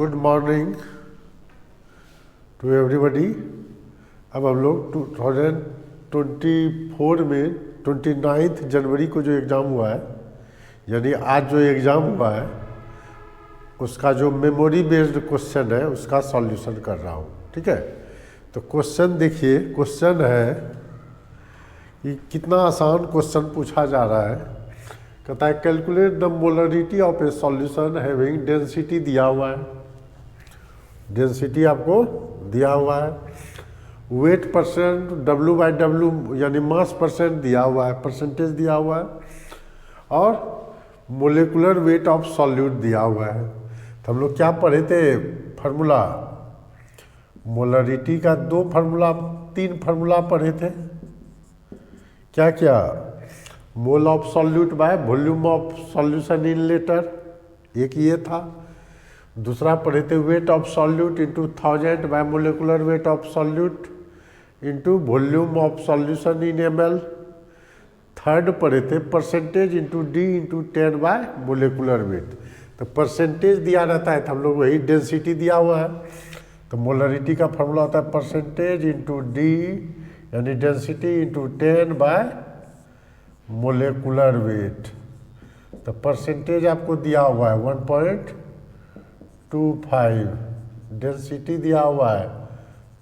Good morning to everybody. अब हम लोग 2024 में 29 जनवरी को जो एग्ज़ाम हुआ है, यानी आज जो एग्ज़ाम हुआ है, उसका जो मेमोरी बेस्ड क्वेश्चन है उसका सॉल्यूशन कर रहा हूँ। ठीक है, तो क्वेश्चन देखिए। क्वेश्चन है कि कितना आसान क्वेश्चन पूछा जा रहा है। कहता है calculate the molarity of A solution having density दिया हुआ है, डेंसिटी आपको दिया हुआ है, वेट परसेंट W/W यानी मास परसेंट दिया हुआ है, परसेंटेज दिया हुआ है, और मोलिकुलर वेट ऑफ सॉल्यूट दिया हुआ है। तो हम लोग क्या पढ़े थे? फार्मूला मोलरिटी का 3 फार्मूला पढ़े थे। क्या क्या? Mole of solute by volume of solution in litre, एक ये था। दूसरा पढ़े थे weight of solute into 1000 bye molecular weight of solute into volume of solution in ml। Third पढ़े थे percentage into D into 10 bye molecular weight. तो percentage दिया रहता है तो हम लोग वही डेंसिटी दिया हुआ है, तो मोलरिटी का फार्मूला होता है परसेंटेज इंटू D यानी density into 10 bye molecular weight. तो परसेंटेज आपको दिया हुआ है 1.25, डेंसिटी दिया हुआ है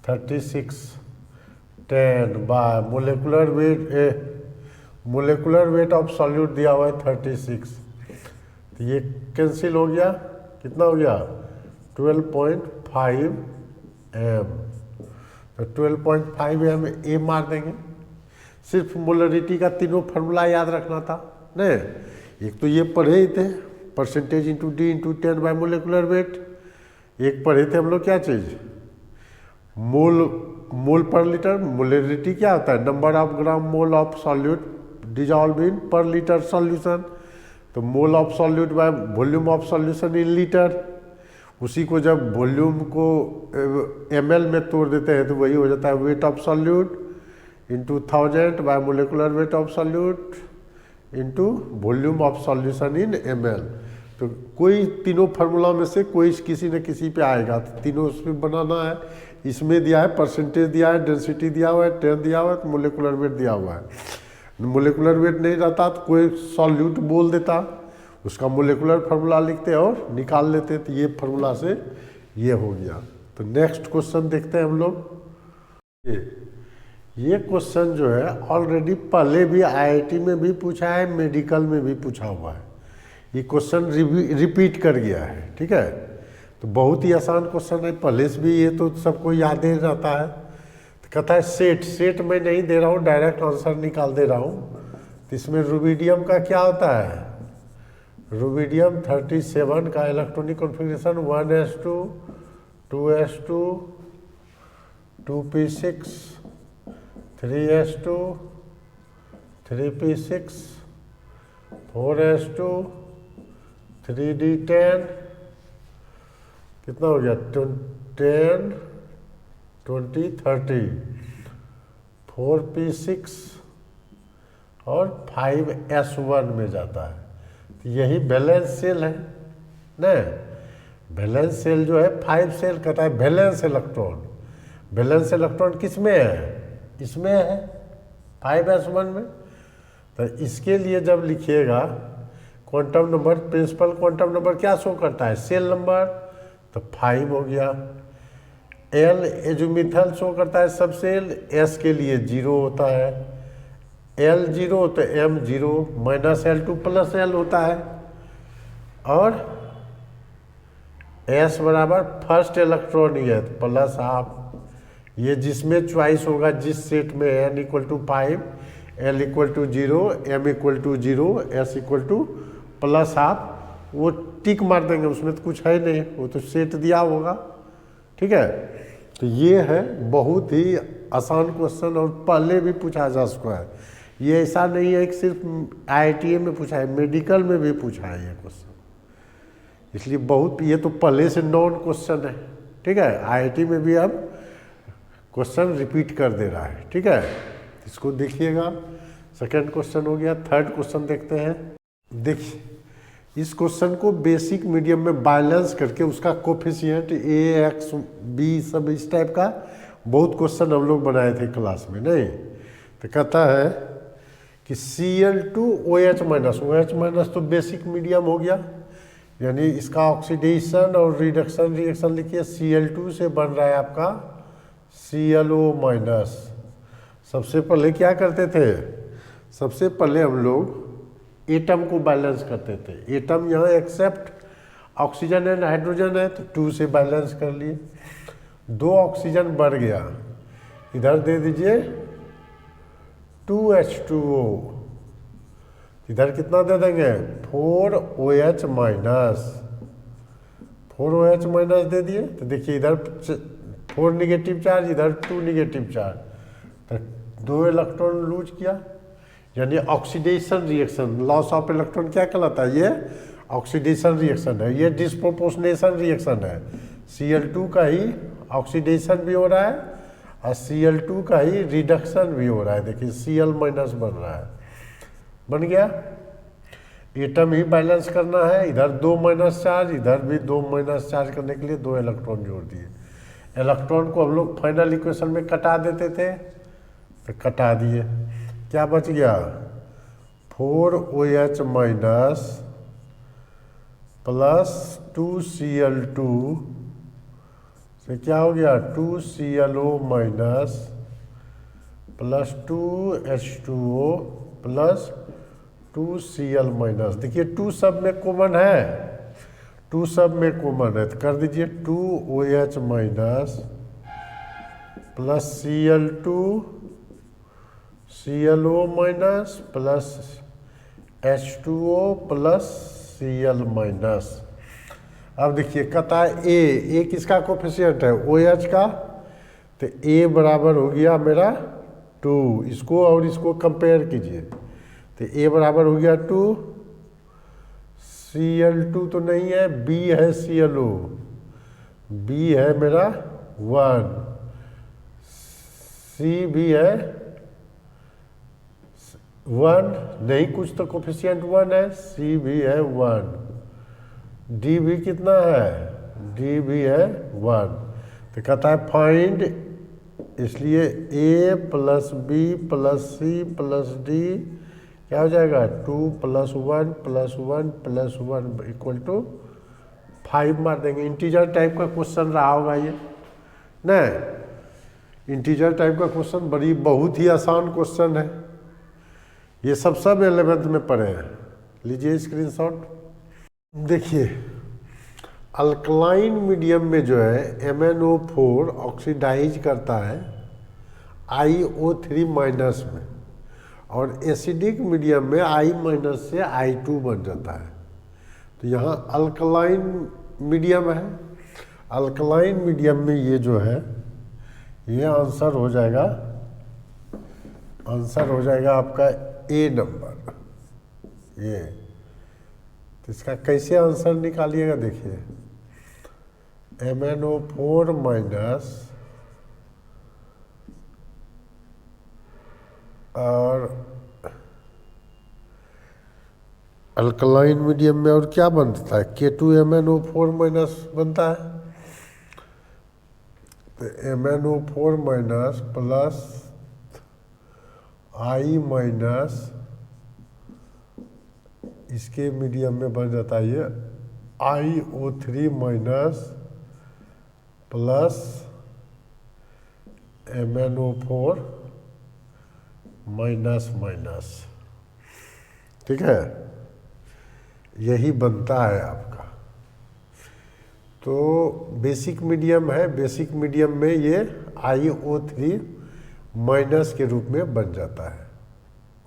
36, 10 bye molecular weight of solute दिया हुआ है 36। तो ये कैंसिल हो गया, कितना हो गया? 12.5 m। तो 12.5 m ए मार देंगे। सिर्फ मोलरिटी का तीनों फार्मूला याद रखना था नहीं। एक तो ये पढ़े ही थे percentage into D into 10 bye molecular weight. एक पढ़े थे हम लोग क्या चीज़? मोल पर लीटर। मोलरिटी क्या होता है? Number of gram mole of solute dissolve in पर लीटर सॉल्यूशन। तो mole of solute by volume of solution in litre. उसी को जब वॉल्यूम को ml में तोड़ देते हैं तो वही हो जाता है weight of solute into 1000 bye molecular weight of solute into volume of solution in ml। तो कोई तीनों फार्मूला में से कोई किसी न किसी पे आएगा, तो तीनों उसमें बनाना है। इसमें दिया है परसेंटेज दिया है, डेंसिटी दिया हुआ है, 10 दिया हुआ है, तो मोलिकुलर वेट दिया हुआ है। मोलिकुलर वेट नहीं रहता तो कोई सॉल्यूट बोल देता, उसका मोलिकुलर फार्मूला लिखते और निकाल लेते। तो ये फार्मूला से ये हो गया। तो नेक्स्ट क्वेश्चन देखते हैं हम लोग। ये क्वेश्चन जो है ऑलरेडी पहले भी IIT में भी पूछा है, मेडिकल में भी पूछा हुआ है। ये क्वेश्चन रिपीट कर गया है। ठीक है, तो बहुत ही आसान क्वेश्चन है, पहले से भी ये तो सबको याद ही रहता है। तो कहता है सेट मैं नहीं दे रहा हूँ, डायरेक्ट आंसर निकाल दे रहा हूँ। तो इसमें रुबिडियम का क्या होता है? रुबिडियम 37 का electronic configuration 1s2 2s2 2p6 3s2 3p6 4s2 3d10। कितना हो गया? 10 20 30 4p6 और 5s1 में जाता है। तो यही बैलेंस सेल है ना। बैलेंस सेल जो है 5 सेल कहता है बैलेंस इलेक्ट्रॉन। बैलेंस इलेक्ट्रॉन किस में है? इसमें है 5s1 में। तो इसके लिए जब लिखिएगा quantum number, principal quantum number क्या शो करता है? सेल नंबर, तो 5 हो गया। L एजुमिथल शो करता है सब सेल, S के लिए 0 होता है, L0 तो M0 -L2 +L होता है, और S बराबर फर्स्ट इलेक्ट्रॉन ही है प्लस हाफ। ये जिसमें चॉइस होगा, जिस सेट में n = 5 L = 0 M = 0 S = +½ वो टिक मार देंगे, उसमें तो कुछ है नहीं, वो तो सेट दिया होगा। ठीक है, तो ये है बहुत ही आसान क्वेश्चन और पहले भी पूछा जा चुका है। ये ऐसा नहीं है कि सिर्फ IIT में पूछा है, मेडिकल में भी पूछा है ये क्वेश्चन। इसलिए बहुत, ये तो पहले से नॉन क्वेश्चन है। ठीक है, IIT में भी अब क्वेश्चन रिपीट कर दे रहा है। ठीक है, इसको देखिएगा। सेकंड क्वेश्चन हो गया। थर्ड क्वेश्चन देखते हैं। देखिए इस क्वेश्चन को बेसिक मीडियम में बैलेंस करके उसका कोफिशिएंट ए एक्स बी सब इस टाइप का बहुत क्वेश्चन हम लोग बनाए थे क्लास में, नहीं? तो कहता है कि Cl2OH माइनस, OH माइनस तो बेसिक मीडियम हो गया, यानी इसका ऑक्सीडेशन और रिडक्शन रिएक्शन लिखिए। Cl2 से बन रहा है आपका ClO माइनस। सबसे पहले क्या करते थे? सबसे पहले हम लोग एटम को बैलेंस करते थे। एटम यहाँ एक्सेप्ट ऑक्सीजन एंड हाइड्रोजन है तो 2 से बैलेंस कर लिए। 2 ऑक्सीजन बढ़ गया, इधर दे दीजिए 2H2O, इधर कितना दे देंगे 4OH माइनस, 4OH माइनस दे दिए। तो देखिए इधर 4 निगेटिव चार्ज, इधर 2 निगेटिव चार्ज, तो 2 इलेक्ट्रॉन लूज किया, यानी oxidation reaction. Loss of electron क्या कहलाता है? ये ऑक्सीडेशन रिएक्शन है, ये डिस्प्रोपोर्शनेशन रिएक्शन है। Cl2 का ही ऑक्सीडेशन भी हो रहा है और Cl2 का ही रिडक्शन भी हो रहा है। देखिए Cl माइनस बन रहा है, बन गया। एटम ही बैलेंस करना है, इधर 2 माइनस चार्ज, इधर भी 2 माइनस चार्ज करने के लिए 2 इलेक्ट्रॉन जोड़ दिए। इलेक्ट्रॉन को हम लोग फाइनल इक्वेशन में कटा देते थे, तो कटा दिए, क्या बच गया 4OH माइनस प्लस 2Cl2 से क्या हो गया 2ClO minus plus 2H2O plus 2Cl minus. देखिए 2 सब में कॉमन है, 2 सब में कॉमन है, तो कर दीजिए 2OH minus plus Cl2 ClO minus plus H2O plus Cl minus. अब देखिए कहता है ए किसका कोफिशिएंट है? OH का, तो A बराबर हो गया मेरा 2, इसको और इसको कंपेयर कीजिए, तो A बराबर हो गया 2, Cl2 तो नहीं है, B है ClO, B है मेरा 1, C भी है 1, नहीं कुछ तो कोफिशिएंट 1 है, C भी है 1, D भी कितना है? D भी है 1। तो कहता है फाइंड, इसलिए A plus B plus C plus D क्या हो जाएगा 2 plus 1 plus 1 plus 1 equal to 5 मार देंगे। इंटीजर टाइप का क्वेश्चन रहा होगा ये, नहीं? इंटीजर टाइप का क्वेश्चन बहुत ही आसान क्वेश्चन है, ये सब 11th में पढ़े हैं। लीजिए स्क्रीनशॉट, देखिए अल्कलाइन मीडियम में जो है MnO4 ऑक्सीडाइज करता है iO3 माइनस में, और एसिडिक मीडियम में I माइनस से I2 बन जाता है। तो यहाँ अल्कलाइन मीडियम है, अल्कलाइन मीडियम में ये जो है ये आंसर हो जाएगा आपका A नंबर। ये तो इसका कैसे आंसर निकालिएगा? देखिए MnO4 माइनस और अल्कलाइन मीडियम में और क्या बनता है? K2MnO4 माइनस बनता है, तो MnO4 minus plus I minus इसके मीडियम में बन जाता है ये iO3 minus plus MnO4 minus minus, ठीक है, यही बनता है आपका। तो बेसिक मीडियम है, बेसिक मीडियम में ये iO3 माइनस के रूप में बन जाता है,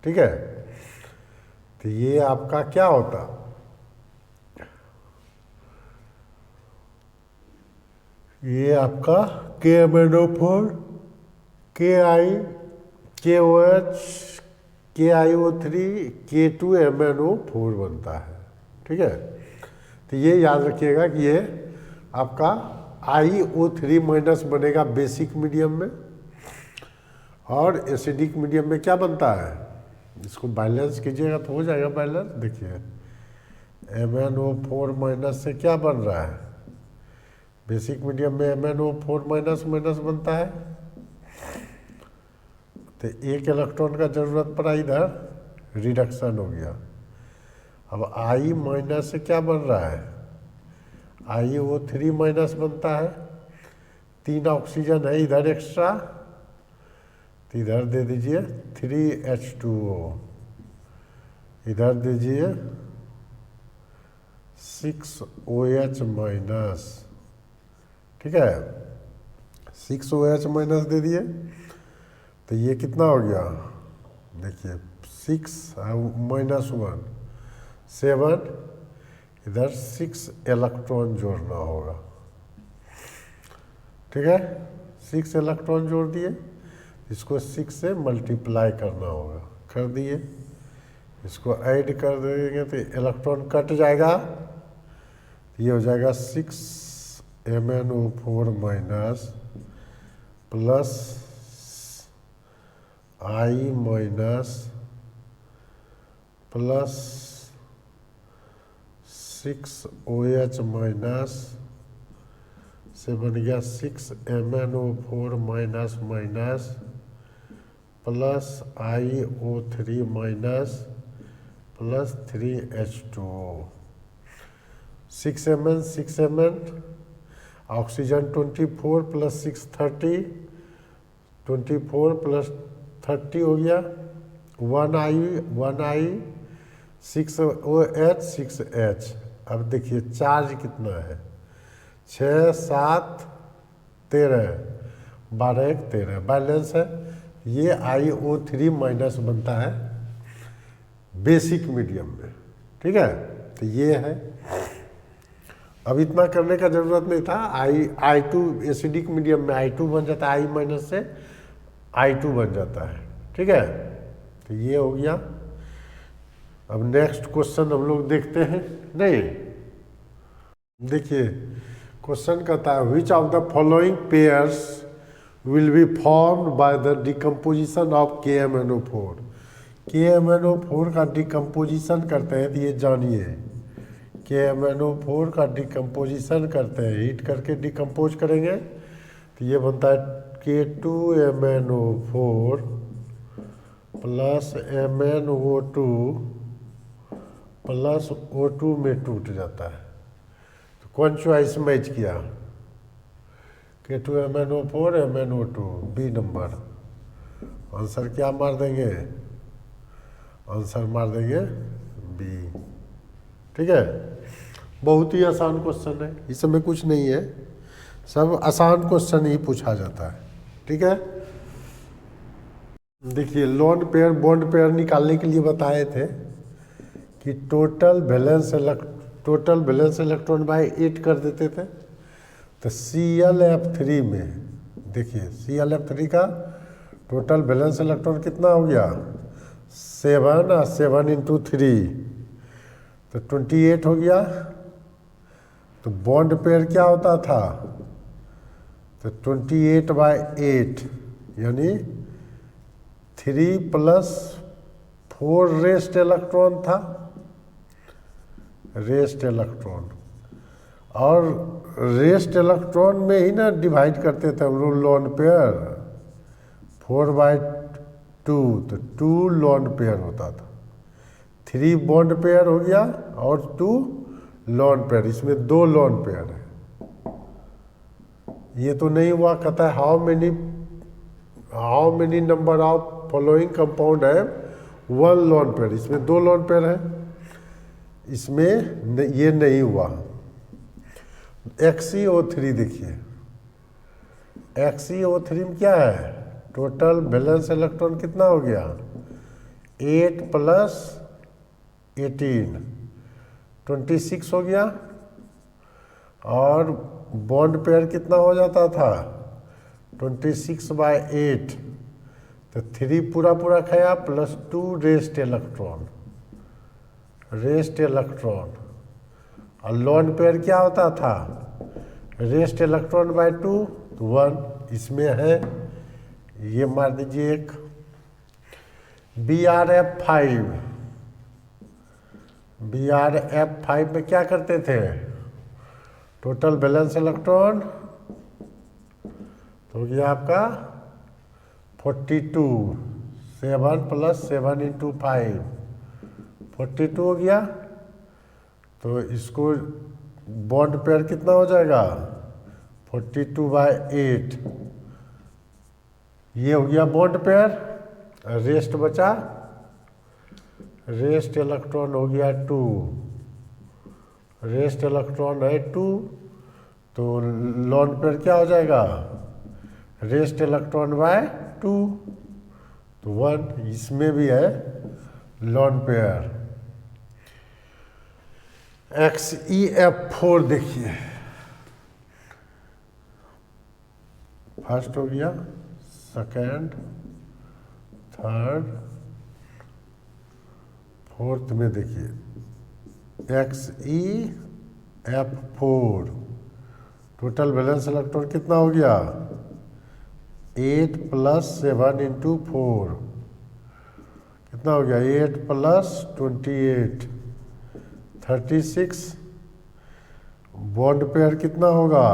ठीक है। तो ये आपका क्या होता? ये आपका KMnO4 KOH KiO3 K2MnO4 बनता है, ठीक है। तो ये याद रखिएगा कि ये आपका iO3 माइनस बनेगा बेसिक मीडियम में, और एसिडिक मीडियम में क्या बनता है? इसको बैलेंस कीजिएगा तो हो जाएगा बैलेंस। देखिए MnO4 माइनस से क्या बन रहा है, बेसिक मीडियम में MnO4 माइनस माइनस बनता है, तो एक इलेक्ट्रॉन का जरूरत पड़ा, इधर रिडक्शन हो गया। अब I माइनस से क्या बन रहा है, IO3 माइनस बनता है, 3 ऑक्सीजन है इधर एक्स्ट्रा, तो इधर दे दीजिए 3H2O, इधर दीजिए 6OH माइनस, ठीक है, 6OH माइनस दे दिए, तो ये कितना हो गया, देखिए 6 माइनस 1 7, इधर 6 इलेक्ट्रॉन जोड़ना होगा, ठीक है, 6 इलेक्ट्रॉन जोड़ दिए, इसको 6 से मल्टीप्लाई करना होगा, कर दिए, इसको ऐड कर देंगे तो इलेक्ट्रॉन कट जाएगा, ये हो जाएगा 6 MnO4 minus plus I minus plus 6OH minus से बन गया 6 MnO4 minus minus plus IO3 minus plus 3H2O, 6 Mn oxygen 24 plus 6 30, 24 plus 30 हो गया, 1I 6OH 6H। अब देखिए चार्ज कितना है, 6 7 13, 12 1 13, बैलेंस है, ये IO3 माइनस बनता है बेसिक मीडियम में, ठीक है, तो ये है। अब इतना करने का जरूरत नहीं था, I2 एसिडिक मीडियम में I2 बन जाता है, I माइनस से I2 बन जाता है, ठीक है, तो ये हो गया। अब नेक्स्ट क्वेश्चन हम लोग देखते हैं, नहीं देखिए क्वेश्चन कहता है which of the following pairs will be formed by the decomposition of KMnO4। KMnO4 का डिकम्पोजिशन करते हैं, तो ये जानिए KMnO4 का डिकम्पोजिशन करते हैं, हीट करके डिकम्पोज करेंगे तो ये बनता है K2MnO4 plus MnO2 plus O2 में टूट जाता है, तो कौन चॉइस मैच किया, K2MnO4 MnO2, B number. Answer क्या मार देंगे, आंसर मार देंगे बी, ठीक है, बहुत ही आसान क्वेश्चन है, इसमें कुछ नहीं है, सब आसान क्वेश्चन ही पूछा जाता है, ठीक है। देखिए लोन पेयर बॉन्ड पेयर निकालने के लिए बताए थे कि टोटल वैलेंस इलेक्ट्रॉन बाय 8 कर देते थे, तो ClF3 में देखिए ClF3 का टोटल वैलेंस इलेक्ट्रॉन कितना हो गया, 7 और 7 इंटू 3 तो 28 हो गया। तो बॉन्ड पेयर क्या होता था, तो 28/8 यानी 3 + 4 रेस्ट इलेक्ट्रॉन था, रेस्ट इलेक्ट्रॉन, और रेस्ट इलेक्ट्रॉन में ही ना डिवाइड करते थे हम लोग लोन पेयर, 4/2 तो 2 लोन पेयर होता था, 3 बॉन्ड पेयर हो गया और 2 लोन पेयर, इसमें 2 लोन पेयर है। ये तो नहीं हुआ, कहता है how many number of following compound है 1 लोन पेयर, इसमें 2 लोन पेयर है, इसमें ये नहीं हुआ। XeO3 देखिए, XeO3 में क्या है, टोटल वैलेंस इलेक्ट्रॉन कितना हो गया, 8 + 18 26 हो गया, और बॉन्ड पेयर कितना हो जाता था 26/8, तो 3 पूरा खाया प्लस 2 रेस्ट इलेक्ट्रॉन, और लोन पेयर क्या होता था, रेस्ट इलेक्ट्रॉन/2 तो 1, इसमें है, ये मार दीजिए एक। BrF5 BrF5 में क्या करते थे, टोटल बैलेंस इलेक्ट्रॉन तो गया आपका 42, 7 + 7 × 5 42 हो गया। तो इसको बॉन्ड पेयर कितना हो जाएगा 42/8, ये हो गया बॉन्ड पेयर। रेस्ट बचा, रेस्ट इलेक्ट्रॉन हो गया 2, रेस्ट इलेक्ट्रॉन है 2, तो लोन पेयर क्या हो जाएगा रेस्ट इलेक्ट्रॉन बाय 2, तो 1, इसमें भी है लोन पेयर। XeF4 देखिए, फर्स्ट हो गया, सेकेंड, थर्ड, फोर्थ में देखिए XeF4 टोटल बैलेंस इलेक्ट्रॉन कितना हो गया 8 + 7 × 4 कितना हो गया 8 + 28 36। बॉन्ड पेयर कितना होगा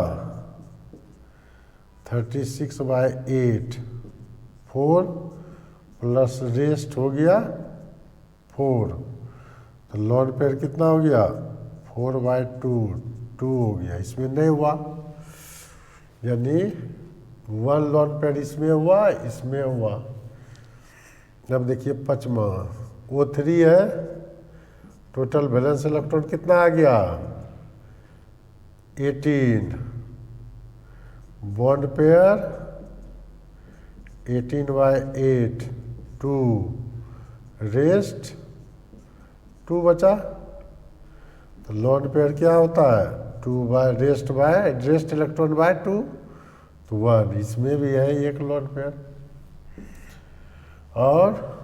36/8, 4 प्लस रेस्ट हो गया 4, तो लोन पेयर कितना हो गया 4/2, 2 हो गया, इसमें नहीं हुआ, यानी 1 लोन पेयर इसमें हुआ, इसमें हुआ। अब देखिए पाँचवा O3 है, टोटल बैलेंस इलेक्ट्रॉन कितना आ गया 18, बॉन्ड पेयर 18/8, 2, रेस्ट 2 बचा, तो लोन पेयर क्या होता है 2/रेस्ट इलेक्ट्रॉन बाय 2, तो 1, इसमें भी है एक लोन पेयर। और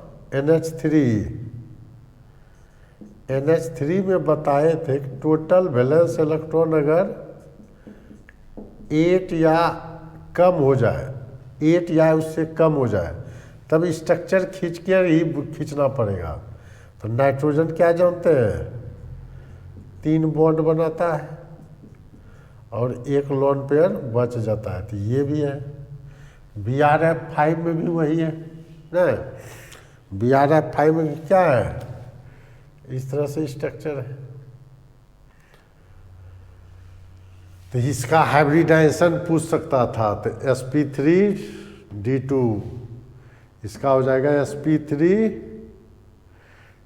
NH3 में बताए थे कि टोटल बैलेंस इलेक्ट्रॉन अगर 8 या कम हो जाए, 8 या उससे कम हो जाए, तब स्ट्रक्चर खींच के ही खींचना पड़ेगा। तो नाइट्रोजन क्या जानते हैं 3 बॉन्ड बनाता है और एक लोन पेयर बच जाता है, तो ये भी है। BrF5 में भी वही है ना, BrF5 में क्या है इस तरह से स्ट्रक्चर है। तो इसका हाइब्रिडाइजेशन पूछ सकता था, तो sp3d2 इसका हो जाएगा sp3,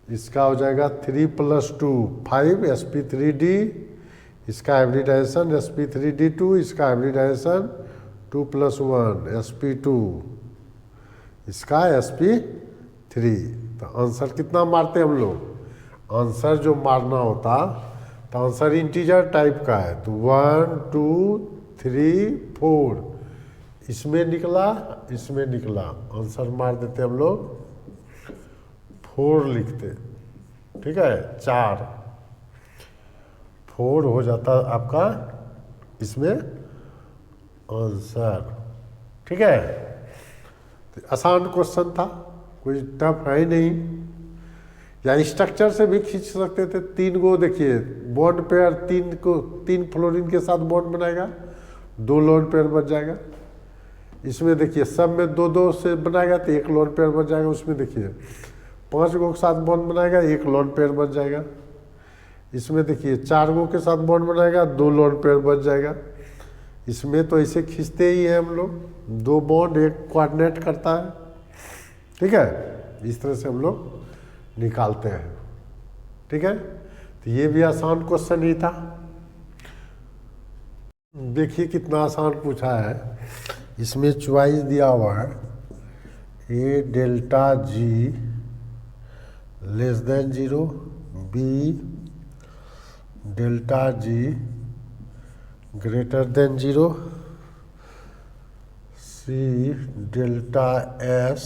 इसका हो जाएगा 3 + 2 5 sp3d, इसका हाइब्रिडाइजेशन sp3d2, इसका हाइब्रिडाइजेशन 2 + 1 sp2, इसका sp3। तो आंसर कितना मारते हम लोग, आंसर जो मारना होता तो आंसर इंटीजर टाइप का है, तो 1 2 3 4 इसमें निकला, इसमें निकला, आंसर मार देते हम लोग 4 लिखते, ठीक है 4 हो जाता आपका इसमें आंसर, ठीक है। तो आसान क्वेश्चन था, कोई टफ है ही नहीं, या स्ट्रक्चर से भी खींच सकते थे। 3 गो देखिए बॉन्ड पेयर, 3 फ्लोरीन के साथ बॉन्ड बनाएगा, 2 लोन पेयर बच जाएगा। इसमें देखिए सब में 2-2 से बनाएगा तो 1 लोन पेयर बच जाएगा। उसमें देखिए 5 गो के साथ बॉन्ड बनाएगा, 1 लोन पेयर बच जाएगा। इसमें देखिए 4 गो के साथ बॉन्ड बनाएगा, 2 लोन पेयर बच जाएगा। इसमें तो ऐसे खींचते ही हैं हम लोग, 2 बॉन्ड 1 कोऑर्डिनेट करता है, ठीक है, इस तरह से हम लोग निकालते हैं, ठीक है। तो ये भी आसान क्वेश्चन ही था। देखिए कितना आसान पूछा है, इसमें चॉइस दिया हुआ है A ΔG <0, B ΔG <0, C ΔS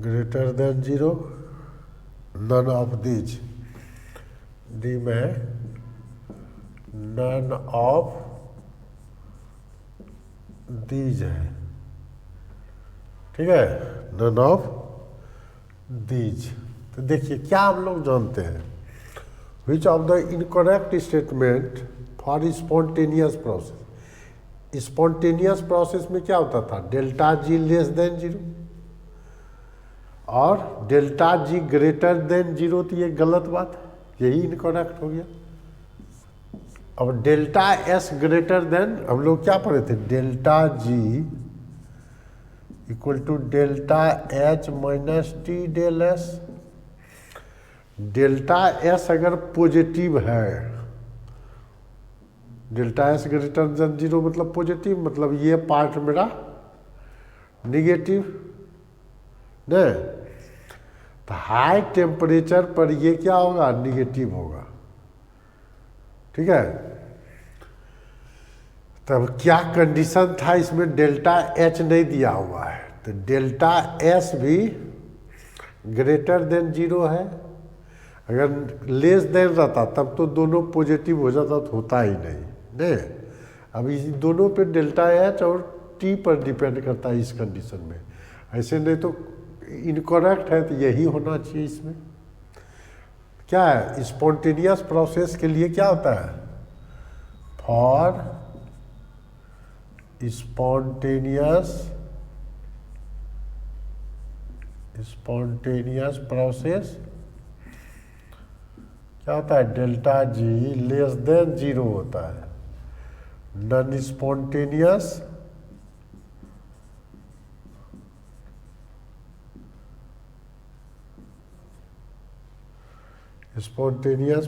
<0, none of these, D में नन ऑफ दीज है, ठीक है, नन ऑफ दीज। तो देखिए क्या हम लोग जानते हैं, which of the incorrect statement for spontaneous process. Spontaneous process में क्या होता था, delta G less than zero और delta G greater than zero, तो ये गलत बात है, यही इनकरेक्ट हो गया। अब डेल्टा एस ग्रेटर देन, हम लोग क्या पढ़े थे, delta G equal to delta H minus T del S. Delta S अगर पॉजिटिव है, delta S greater than zero मतलब पॉजिटिव, मतलब ये पार्ट मेरा निगेटिव नहीं, तो हाई टेम्परेचर पर ये क्या होगा, निगेटिव होगा। ठीक है, तब क्या कंडीशन था इसमें, डेल्टा एच नहीं दिया हुआ है, तो डेल्टा एस भी ग्रेटर देन जीरो है। अगर लेस देन रहता तब तो दोनों पॉजिटिव हो जाता, तो होता ही नहीं। अब इस दोनों पे डेल्टा एच और टी पर डिपेंड करता है इस कंडीशन में, ऐसे नहीं तो इनकरेक्ट है, तो यही होना चाहिए। इसमें क्या है, स्पॉन्टेनियस प्रोसेस के लिए क्या होता है, फॉर स्पॉन्टेनियस प्रोसेस क्या होता है, delta G less than zero होता है। Non spontaneous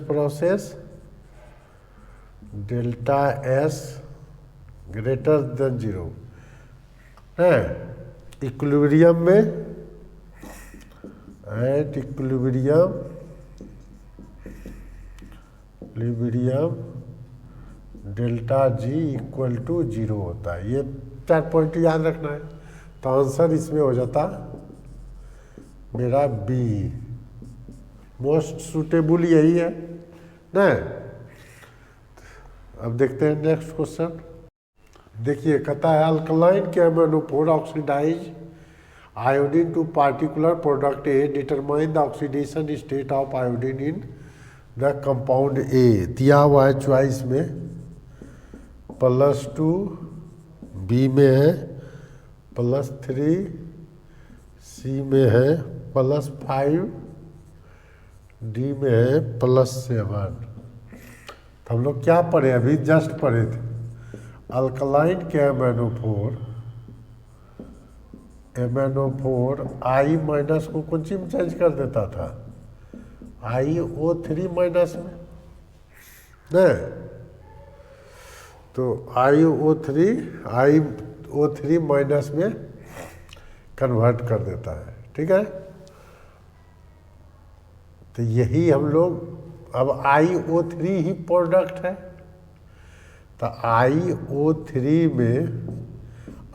process delta S greater than zero है, इक्विलिब्रियम में, at equilibrium delta G equal to zero होता है। ये 4 पॉइंट याद रखना है, तो आंसर इसमें हो जाता मेरा बी, मोस्ट सूटेबल यही है ना। अब देखते हैं नेक्स्ट क्वेश्चन। देखिए कहता है अल्कलाइन कैमनोफोर oxidise iodine to particular product A, determine the oxidation state of iodine in the compound A. दिया हुआ है चॉइस में +2, बी में है +3, सी में है +5, डी में है +7। तो हम लोग क्या पढ़े, अभी जस्ट पढ़े थे, अल्कलाइन कैमनोफोर आई माइनस को कौन सी में चेंज कर देता था, IO3 माइनस में नहीं, तो IO3 माइनस में कन्वर्ट कर देता है। ठीक है, तो यही हम लोग, अब IO3 ही प्रोडक्ट है, तो IO3 में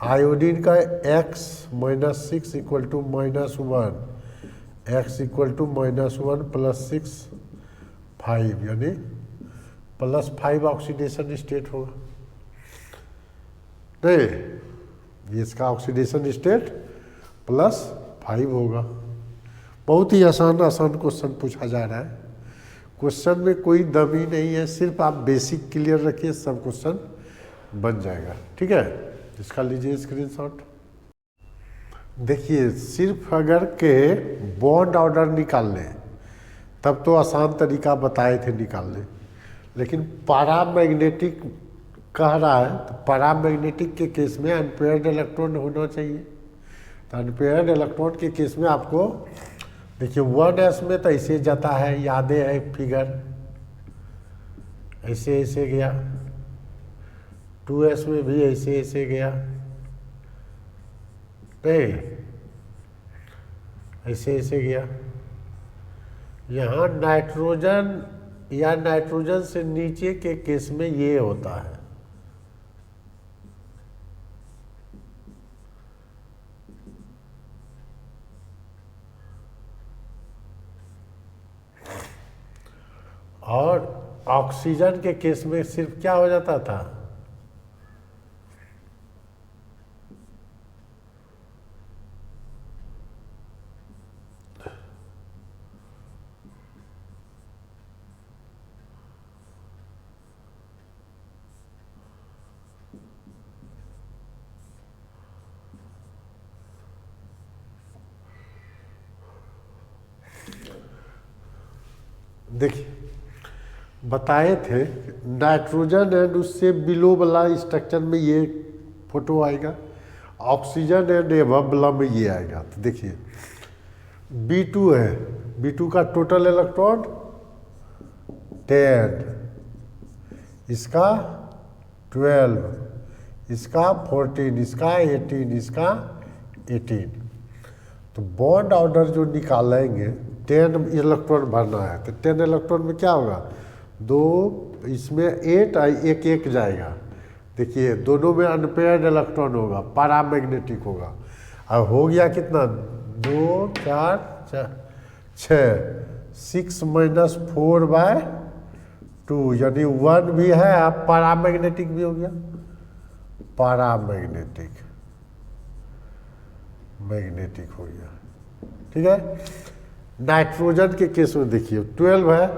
आयोडीन का x -6 equal to -1, x equal to -1 +6 5, यानी +5 ऑक्सीडेशन स्टेट होगा। नहीं, ये इसका ऑक्सीडेशन स्टेट +5 होगा। बहुत ही आसान क्वेश्चन पूछा जा रहा है, क्वेश्चन में कोई दमी नहीं है, सिर्फ आप बेसिक क्लियर रखिए, सब क्वेश्चन बन जाएगा। ठीक है, इसका लीजिए स्क्रीनशॉट। देखिए सिर्फ अगर के बॉन्ड ऑर्डर निकाल लें तब तो आसान तरीका बताए थे निकालने, लेकिन पैरामैग्नेटिक कह रहा है, तो पैरामैग्नेटिक के केस में अनपेयर्ड इलेक्ट्रॉन होना चाहिए। तो अनपेयर्ड इलेक्ट्रॉन के केस में आपको देखिए 1s में तो ऐसे जाता है, यादें है फिगर, ऐसे ऐसे गया, 2s में भी ऐसे ऐसे गया, नहीं ऐसे ऐसे गया। यहाँ नाइट्रोजन या नाइट्रोजन से नीचे के केस में ये होता है, और ऑक्सीजन के केस में सिर्फ क्या हो जाता था, देखिए बताए थे नाइट्रोजन एंड उससे बिलो वाला स्ट्रक्चर में ये फोटो आएगा, ऑक्सीजन एंड एबव वाला में ये आएगा। तो देखिए B2 है, B2 का टोटल इलेक्ट्रॉन 10, इसका 12, इसका 14, इसका 18, इसका 18। तो बॉन्ड ऑर्डर जो निकालेंगे 10 इलेक्ट्रॉन भरना है, तो 10 इलेक्ट्रॉन में क्या होगा, 2 इसमें 8 एक एक जाएगा। देखिए दोनों में अनपेयर्ड इलेक्ट्रॉन होगा, पैरामैग्नेटिक होगा। अब हो गया कितना, 2 4 6, 6 - 4/2 यानी 1 भी है, अब पैरामैग्नेटिक भी हो गया, पैरामैग्नेटिक मैग्नेटिक हो गया। ठीक है। नाइट्रोजन के केस में देखिए 12 है,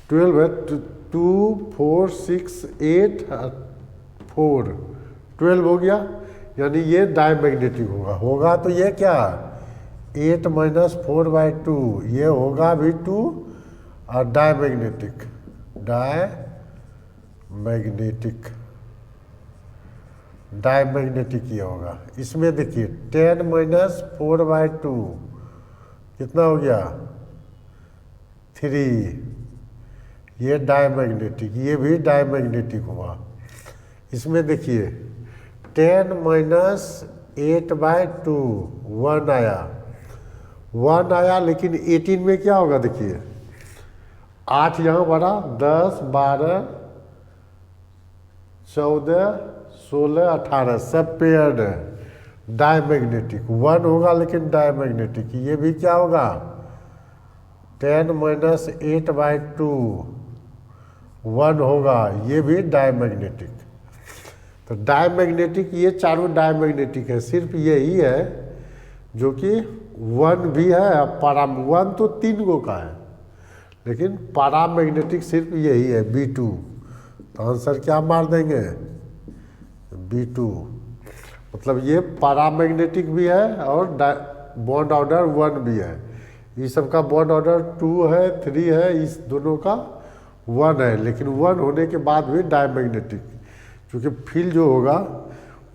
2 4 6 8 4, 12 हो गया, यानी ये डायमैग्नेटिक होगा तो ये क्या 8 - 4/2, ये होगा भी 2 और डायमैग्नेटिक ये होगा। इसमें देखिए 10 - 4/2 कितना हो गया 3, ये डायमैग्नेटिक, ये भी डायमैग्नेटिक हुआ। इसमें देखिए 10 - 8/2 1 आया, लेकिन 18 में क्या होगा देखिए 8 यहाँ बढ़ा, 10 12 14 16 18 सब पेयर्ड है, डायमैग्नेटिक 1 होगा लेकिन डायमैग्नेटिक। ये भी क्या होगा 10 - 8/2 1 होगा, ये भी डायमैग्नेटिक। तो डायमैग्नेटिक ये चारों डायमैग्नेटिक है, सिर्फ यही है जो कि 1 भी है, 1 तो 3 गो का है, लेकिन पैरामैग्नेटिक सिर्फ यही है B2। तो आंसर क्या मार देंगे B2, मतलब ये पैरामैग्नेटिक भी है और बॉन्ड ऑर्डर 1 भी है। इस सब का बॉन्ड ऑर्डर 2 है 3 है, इस दोनों का 1 है, लेकिन 1 होने के बाद भी डायमैग्नेटिक, क्योंकि फील्ड जो होगा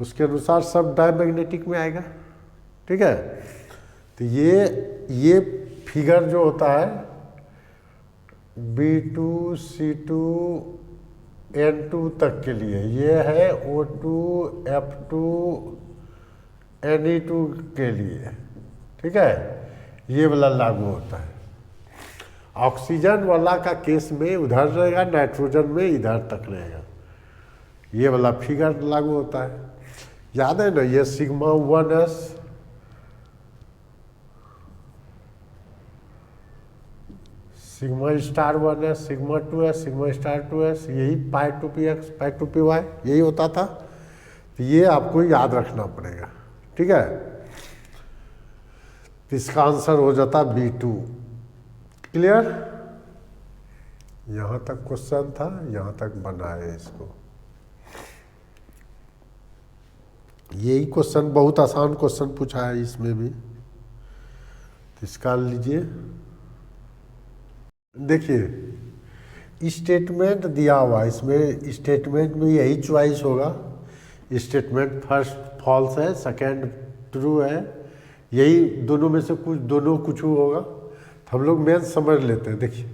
उसके अनुसार सब डायमैग्नेटिक में आएगा। ठीक है। तो ये फिगर जो होता है B2 C2 N2 तक के लिए, ये है O2 F2 Ne2 के लिए। ठीक है, ये वाला लागू होता है। ऑक्सीजन वाला का केस में उधर रहेगा, नाइट्रोजन में इधर तक रहेगा। ये वाला फिगर लागू होता है, याद है ना, ये sigma 1s sigma star 1s sigma 2s sigma star 2s, यही पाई 2px पाई 2py यही होता था। तो ये आपको याद रखना पड़ेगा। ठीक है, तो इसका आंसर हो जाता B2। क्लियर, यहाँ तक क्वेश्चन था, यहाँ तक बनाए इसको। यही क्वेश्चन बहुत आसान क्वेश्चन पूछा है इसमें भी, तो इसका लीजिए। देखिए स्टेटमेंट दिया हुआ, इसमें स्टेटमेंट में यही चॉइस होगा। स्टेटमेंट फर्स्ट फॉल्स है, सेकंड ट्रू है, यही दोनों में से कुछ होगा। तो हम लोग मेन समझ लेते हैं। देखिए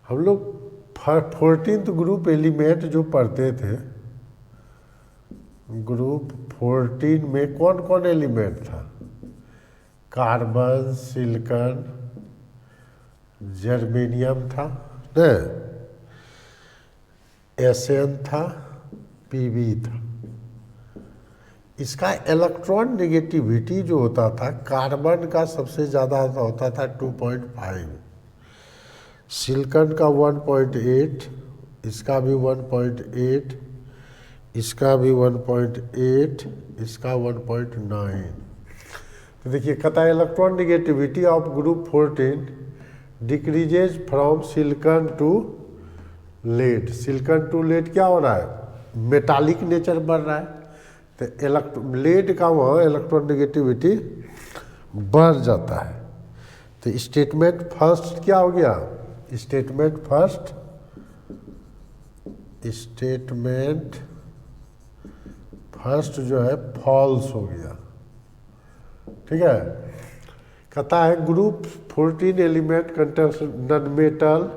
हम लोग 14th ग्रुप एलिमेंट जो पढ़ते थे, ग्रुप 14 में कौन कौन एलिमेंट था, कार्बन, सिलिकॉन, जर्मेनियम था न, एसएन था, पीबी था। इसका इलेक्ट्रॉन नेगेटिविटी जो होता था, कार्बन का सबसे ज़्यादा होता था 2.5, सिलिकॉन का 1.8, इसका भी 1.8, इसका भी 1.8, इसका 1.9। तो देखिए कहता है electronegativity of group 14 decreases from silicon to lead. Silicon to lead क्या हो रहा है, मेटालिक नेचर बढ़ रहा है, तो लेड का वहाँ इलेक्ट्रॉन नेगेटिविटी बढ़ जाता है। तो स्टेटमेंट फर्स्ट क्या हो गया, स्टेटमेंट फर्स्ट जो है फॉल्स हो गया। ठीक है, कहता है group 14 element contains non metal,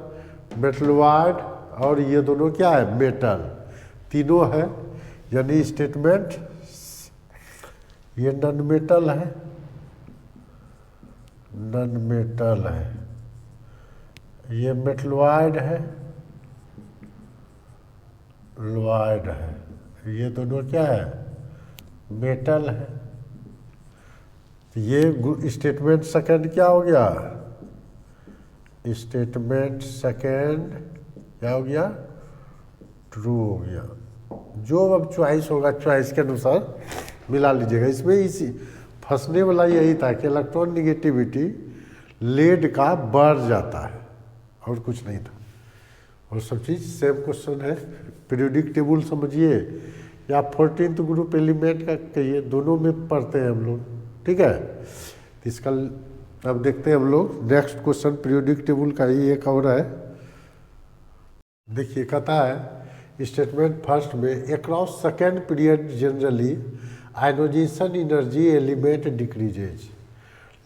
metalloid और ये दोनों क्या है, मेटल, तीनों है। यानी स्टेटमेंट ये नॉन मेटल है, ये मेटलवाइड है, लॉइड है, ये दोनों क्या है, मेटल है। ये स्टेटमेंट सेकंड क्या हो गया, स्टेटमेंट सेकंड क्या हो गया, ट्रू हो गया। जो अब चॉइस होगा चॉइस के अनुसार मिला लीजिएगा। इसमें इसी फंसने वाला यही था कि इलेक्ट्रॉन निगेटिविटी लेड का बढ़ जाता है और कुछ नहीं था। और सब चीज़ सेम क्वेश्चन है। पीरियोडिक टेबल समझिए या 14th ग्रुप एलिमेंट का कहिए, दोनों में पढ़ते हैं हम लोग। ठीक है, तो इसका अब देखते हैं हम लोग नेक्स्ट क्वेश्चन पीरियोडिक टेबल का ही एक और है। देखिए कहता है स्टेटमेंट फर्स्ट में across second period generally ionisation energy element decreases.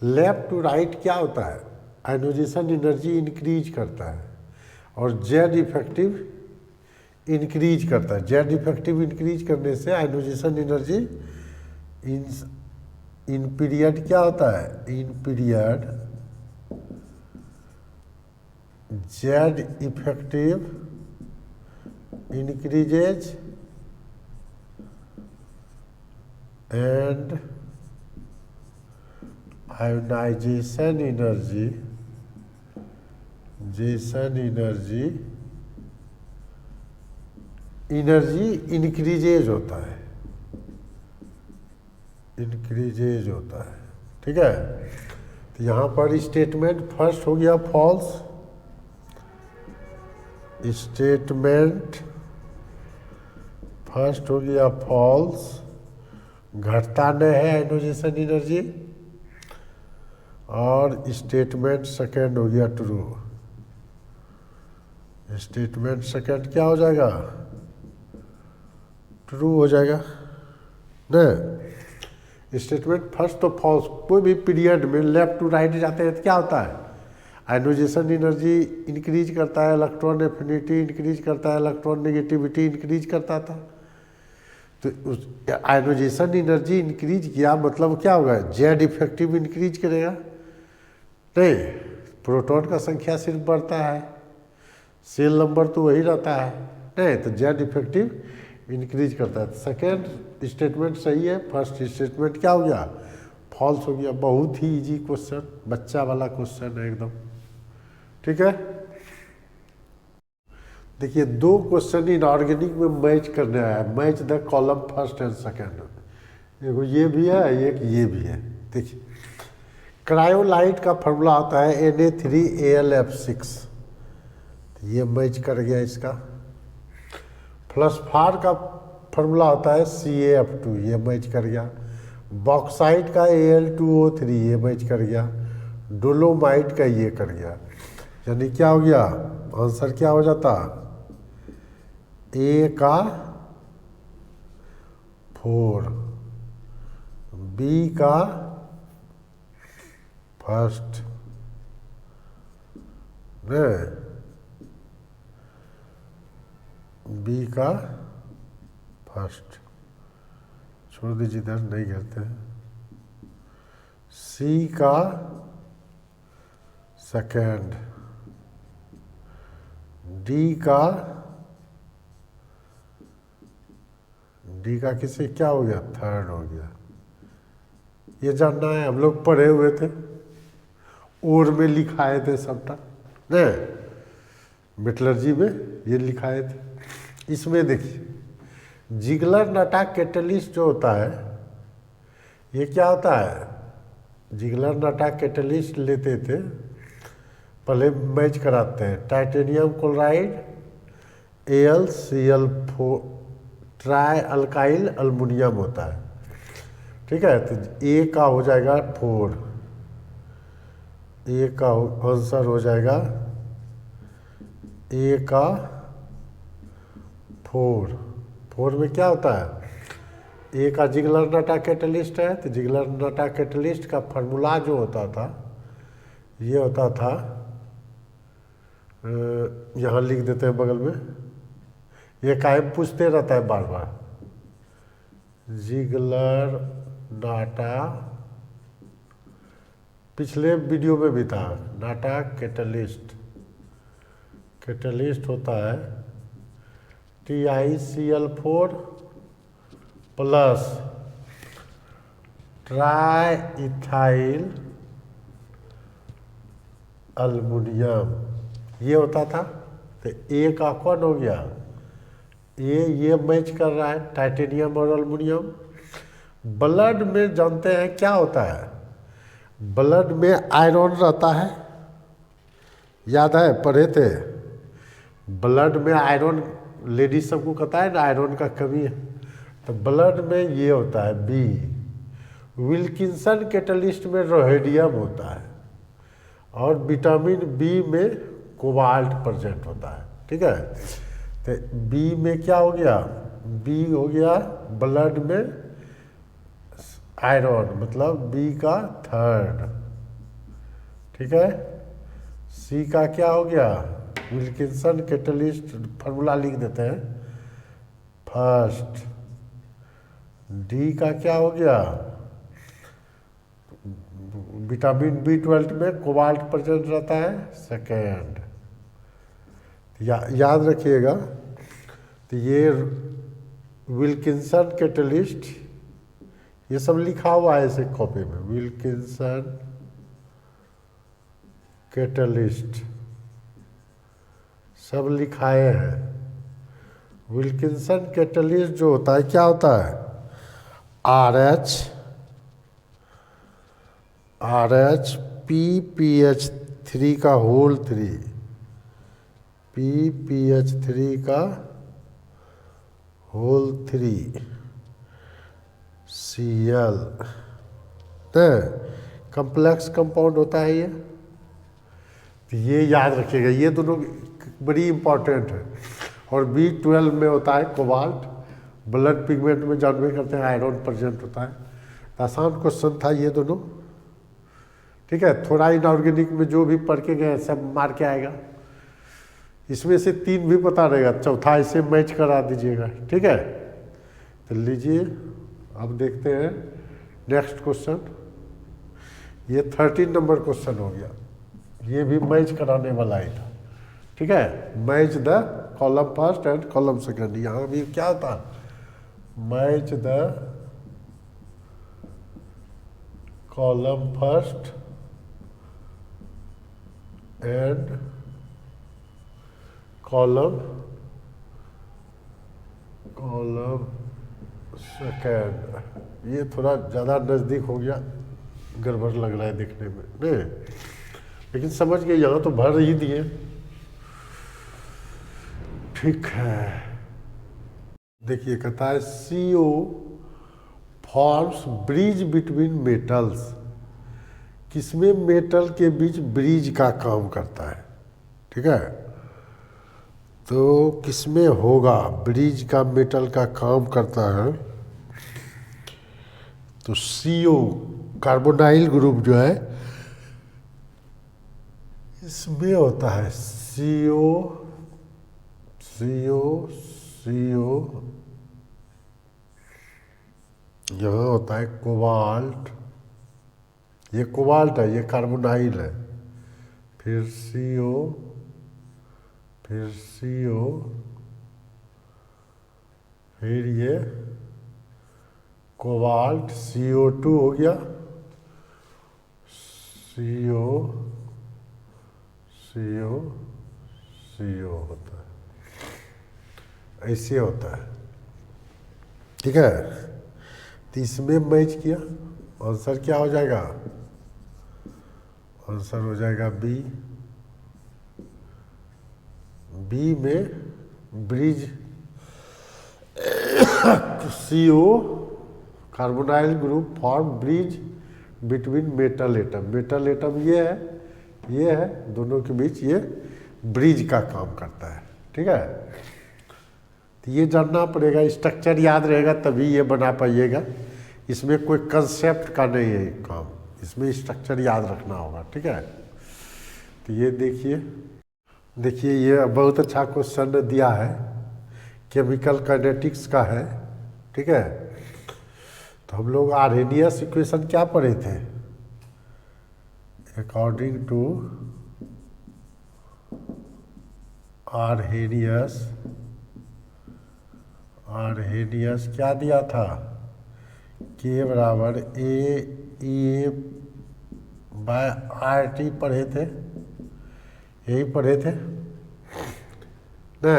Left to right क्या होता है, आयनोजेशन एनर्जी इंक्रीज करता है और जेड इफेक्टिव इंक्रीज करता है। जेड इफेक्टिव इंक्रीज करने से आयनोजेशन एनर्जी इन पीरियड क्या होता है, in period Z effective increases and ionization energy increases होता है, ठीक है। तो यहाँ पर स्टेटमेंट फर्स्ट हो गया फॉल्स, स्टेटमेंट फर्स्ट हो गया फॉल्स, घटता नहीं है आयनोजेशन एनर्जी। और स्टेटमेंट सेकंड हो गया ट्रू। स्टेटमेंट सेकंड क्या हो जाएगा, ट्रू हो जाएगा नहीं। स्टेटमेंट फर्स्ट तो फॉल्स, कोई भी पीरियड में लेफ्ट टू राइट जाते हैं तो क्या होता है, आयनोजेशन एनर्जी इंक्रीज करता है, इलेक्ट्रॉन एफिनिटी इंक्रीज करता है, इलेक्ट्रॉन नेगेटिविटी इंक्रीज करता था। तो उस आयनोजेशन एनर्जी इंक्रीज किया मतलब क्या होगा, जेड इफेक्टिव इंक्रीज करेगा नहीं, प्रोटॉन का संख्या सिर्फ बढ़ता है, सेल नंबर तो वही रहता है नहीं, तो जेड इफेक्टिव इंक्रीज करता है। सेकेंड स्टेटमेंट सही है, फर्स्ट स्टेटमेंट क्या हो गया, फॉल्स हो गया। बहुत ही इजी क्वेश्चन, बच्चा वाला क्वेश्चन है एकदम, ठीक है। देखिए दो क्वेश्चन इनऑर्गेनिक में मैच करने आया है, match the column first and second. देखो ये भी है, एक ये भी है। देखिए क्रायोलाइट का फॉर्मूला होता है Na3Al(F6), ये मैच कर गया इसका। फ्लसफार का फॉर्मूला होता है CaF2, ये मैच कर गया। बॉक्साइट का Al2O3, ये मैच कर गया। डोलोमाइट का ये कर गया। यानी क्या हो गया, आंसर क्या हो जाता, A का 4, B का फर्स्ट नहीं, B का फर्स्ट, छोड़ दीजिए इधर नहीं करते हैं। C का सेकेंड, डी का किसी क्या हो गया, थर्ड हो गया। ये जानना है, हम लोग पढ़े हुए थे, और में लिखाए थे सबटा नहीं, मेटलर्जी में ये लिखाए थे। इसमें देखिए जिगलर-नटा कैटलिस्ट जो होता है, ये क्या होता है, जिगलर-नटा कैटलिस्ट लेते थे, पहले मैच कराते हैं। Titanium chloride AlCl4 try alkyl aluminium होता है, ठीक है। तो A का हो जाएगा 4, A का आंसर हो जाएगा ए का 4 में क्या होता है, ए का जिगलर-नाटा कैटलिस्ट है, तो जिगलर-नाटा कैटलिस्ट का फार्मूला जो होता था ये होता था, यहाँ लिख देते हैं बगल में, ये कायम पूछते रहता है बार बार, जिगलर-नाटा, पिछले वीडियो में भी था, नाटा कैटलिस्ट होता है TiCl4 प्लस ट्राई-इथाइल अल्मुनियम, ये होता था। तो ए का कौन हो गया, ये मैच कर रहा है टाइटेनियम और अल्मुनियम। ब्लड में जानते हैं क्या होता है, ब्लड में आयरन रहता है, याद है पढ़े थे, ब्लड में आयरन, लेडीज सबको कहता है ना आयरन का कमी है, तो ब्लड में ये होता है बी। विल्किंसन कैटलिस्ट में रोहेडियम होता है, और विटामिन बी में कोबाल्ट प्रेजेंट होता है, ठीक है। तो बी में क्या हो गया, बी हो गया ब्लड में आयरन, मतलब बी का 3rd, ठीक है। सी का क्या हो गया, विल्किंसन कैटलिस्ट फार्मूला लिख देते हैं 1st। डी का क्या हो गया, विटामिन B12 में कोबाल्ट प्रेजेंट रहता है 2nd। याद रखिएगा, तो ये विल्किंसन कैटलिस्ट, ये सब लिखा हुआ है ऐसे कॉपी में, विल्किंसन कैटलिस्ट सब लिखाए हैं। विल्किंसन कैटलिस्ट जो होता है क्या होता है, RH PPH3 का होल 3, PPH3 का होल 3 Cl, तो कम्प्लेक्स कंपाउंड होता है ये। तो ये याद रखिएगा, ये दोनों बड़ी इंपॉर्टेंट है। और B12 में होता है कोबाल्ट, ब्लड पिगमेंट में जानवे करते हैं आयरन प्रेजेंट होता है। तो आसान क्वेश्चन था ये दोनों, ठीक है। थोड़ा इनऑर्गेनिक में जो भी पढ़ के गए सब मार के आएगा, इसमें से 3 भी पता रहेगा, चौथा इसे मैच करा दीजिएगा, ठीक है। तो लीजिए अब देखते हैं नेक्स्ट क्वेश्चन, ये 13 नंबर क्वेश्चन हो गया, ये भी मैच कराने वाला ही था, ठीक है। Match the column first and column second, यहाँ भी क्या था, match the column first and column second. ये थोड़ा ज़्यादा नज़दीक हो गया, गड़बड़ लग रहा है देखने में नहीं, लेकिन समझ गए, यहाँ तो भर ही दिए, ठीक है। देखिए कहता है CO forms bridge between metals, किसमें मेटल के बीच ब्रिज का काम करता है, ठीक है। तो किसमें होगा ब्रिज का, मेटल का काम करता है, तो CO कार्बोनाइल ग्रुप जो है इसमें होता है, CO यहाँ होता है कोबाल्ट, ये कोबाल्ट है, ये कार्बोनाइल है, फिर CO, फिर ये कोबाल्ट CO2 हो गया, CO होता है, ऐसे होता है, ठीक है। तो इसमें मैच किया, आंसर क्या हो जाएगा, आंसर हो जाएगा बी में bridge, CO carbonyl group form bridge between metal atom, metal atom ये है, दोनों के बीच ये ब्रिज का काम करता है। ठीक है, तो ये जानना पड़ेगा, स्ट्रक्चर याद रहेगा तभी ये बना पाइएगा। इसमें कोई कंसेप्ट का नहीं है काम, इसमें स्ट्रक्चर याद रखना होगा। ठीक है, तो ये देखिए ये बहुत अच्छा क्वेश्चन दिया है, केमिकल काइनेटिक्स का है। ठीक है, तो हम लोग आर्हेनियस इक्वेशन क्या पढ़े थे? अकॉर्डिंग टू आर्हेनियस क्या दिया था? के बराबर ए बाय आर टी पढ़े थे, यही पढ़े थे ना।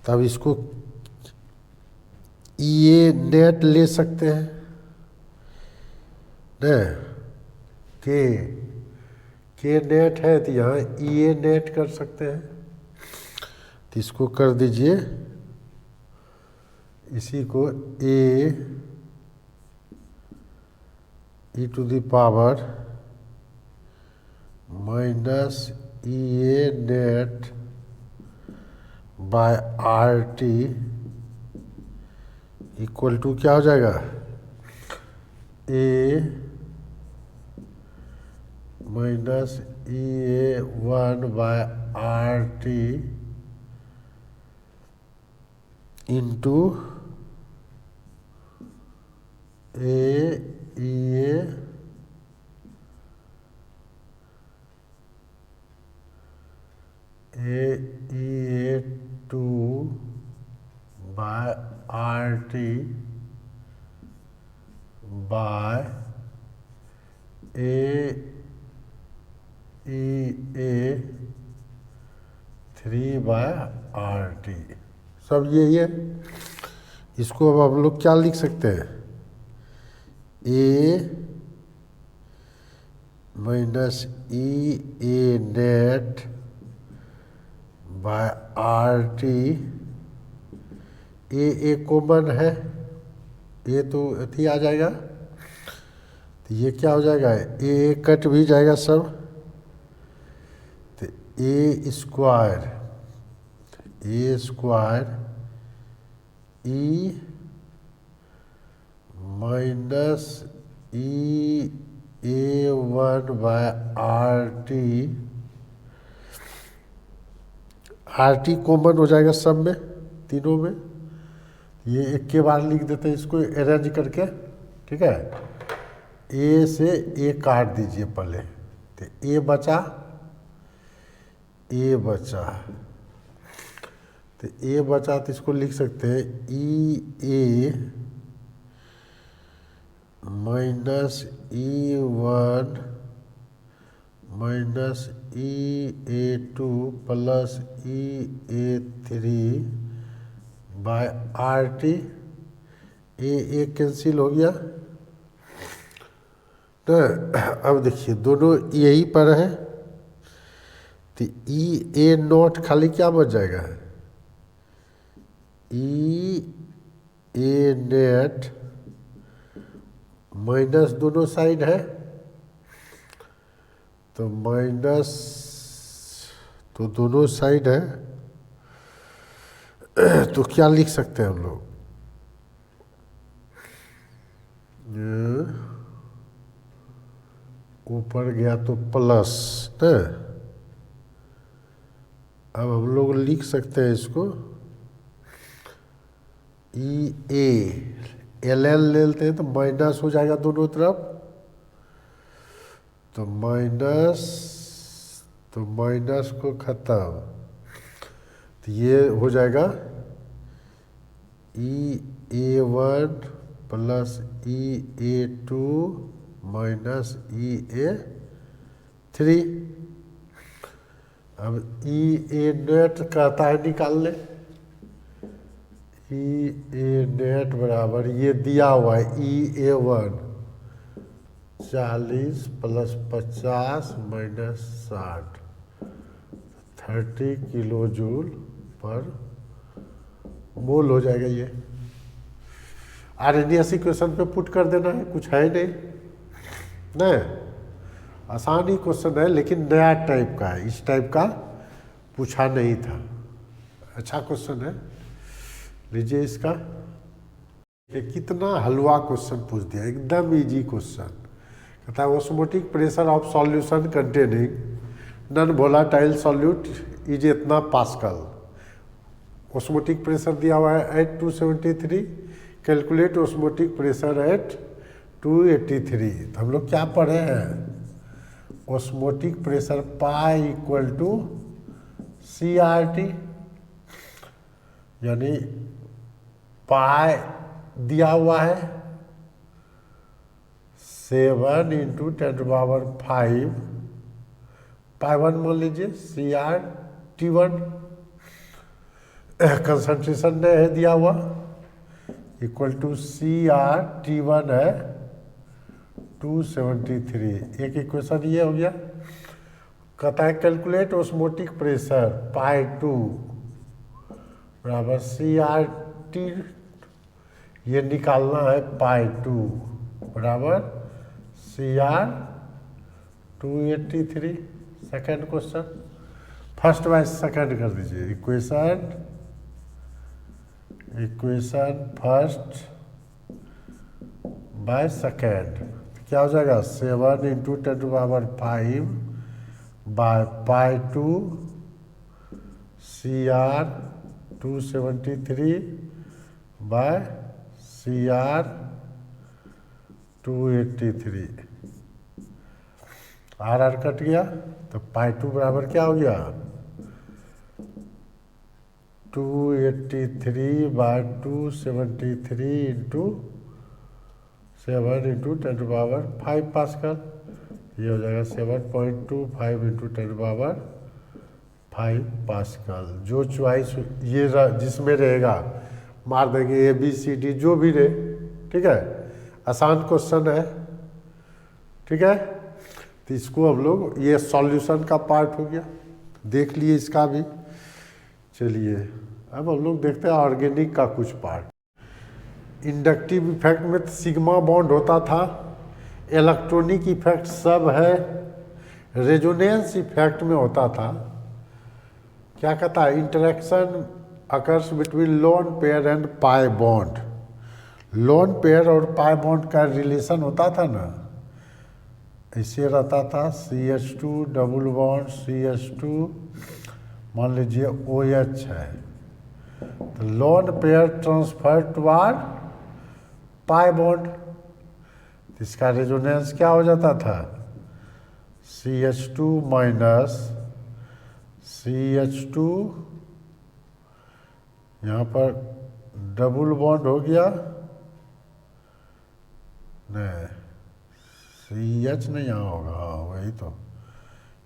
तब इसको ये नेट ले सकते हैं ना, के नेट है तो यहाँ ये नेट कर सकते हैं। तो इसको कर दीजिए, इसी को e to the power minus A net by R T equal to क्या हो जाएगा? A minus E1 by R T into A two by R T by A 3 by R T, सब यही है। इसको अब हम लोग क्या लिख सकते हैं? A minus A net by R T, A common है, ये तो अथी आ जाएगा, तो ये क्या हो जाएगा? ए कट भी जाएगा सब, तो A square E minus A one by R T common हो जाएगा सब में, तीनों में। ये एक के बार लिख देते हैं इसको अरेंज करके। ठीक है, ए से ए काट दीजिए पहले, तो ए बचा, तो इसको लिख सकते हैं A minus E1 minus E2 plus E3 by R T. A cancel हो गया तो अब देखिए दोनों यही पर है, तो ए नॉट खाली क्या बच जाएगा? ए नेट माइनस दोनों साइड है, तो माइनस तो दोनों साइड है, तो क्या लिख सकते हैं हम लोग? ऊपर गया तो प्लस है। अब हम लोग लिख सकते हैं इसको एल लेते हैं तो माइनस हो जाएगा दोनों तरफ, तो माइनस को खत्म, तो ये हो जाएगा E1 plus E2 minus E3। अब E नेट कहता है निकालने, E नेट बराबर ये दिया हुआ है E1 40 plus 50 minus 60 30 kilo joule पर मोल हो जाएगा। ये आर्हेनियस इक्वेशन पे पुट कर देना है, कुछ है नहीं ना। आसान ही क्वेश्चन है लेकिन नया टाइप का है, इस टाइप का पूछा नहीं था। अच्छा क्वेश्चन है, लीजिए इसका। ये कितना हलवा क्वेश्चन पूछ दिया, एकदम इजी क्वेश्चन। कहता है osmotic pressure of solution containing non volatile solute is इतना पास्कल। ऑस्मोटिक प्रेशर दिया हुआ है at 273, calculate osmotic pressure at 283। तो हम लोग क्या पढ़े हैं, osmotic pressure pi equal to CRT, यानी पाई दिया हुआ है 7 × 10⁵ पाई 1 मान लीजिए CRT1, कंसंट्रेशन ने है दिया हुआ इक्वल टू CRT1 है 273। एक इक्वेशन ये हो गया। कहता है कैलकुलेट ऑस्मोटिक प्रेशर पाई 2 बराबर CRT, ये निकालना है पाई 2 बराबर CR 283। Second question, first by second कर दीजिए। इक्वेशन फर्स्ट बाय सेकेंड क्या हो जाएगा, 7 × 10⁵ by pi 2 CR 273 by CR 283। R cut गया तो पाई 2 बराबर क्या हो गया, 283 बाय 273 इंटू 7 × 10⁵ पास्कल। ये हो जाएगा 7.25 × 10⁵ पास्कल। जो चॉइस ये जिसमें रहेगा मार देंगे, ABCD जो भी रहे, ठीक है। आसान क्वेश्चन है, ठीक है। तो इसको हम लोग, ये सॉल्यूशन का पार्ट हो गया, देख लिए इसका भी। चलिए अब हम लोग देखते हैं ऑर्गेनिक का कुछ पार्ट। इंडक्टिव इफेक्ट में सिग्मा बॉन्ड होता था, इलेक्ट्रॉनिक इफेक्ट सब है, रेजोनेंस इफेक्ट में होता था। क्या कहता है, interaction occurs between lone pair and pi bond. Lone pair और पाई बॉन्ड का रिलेशन होता था ना, ऐसे रहता था, CH2 डबल बॉन्ड CH2 मान लीजिए OH है, तो lone pair transfer toward pi bond, इसका रेजोनेंस क्या हो जाता था, CH2 माइनस CH2, यहाँ पर डबल बॉन्ड हो गया, नहीं CH नहीं यहाँ होगा, हाँ वही तो,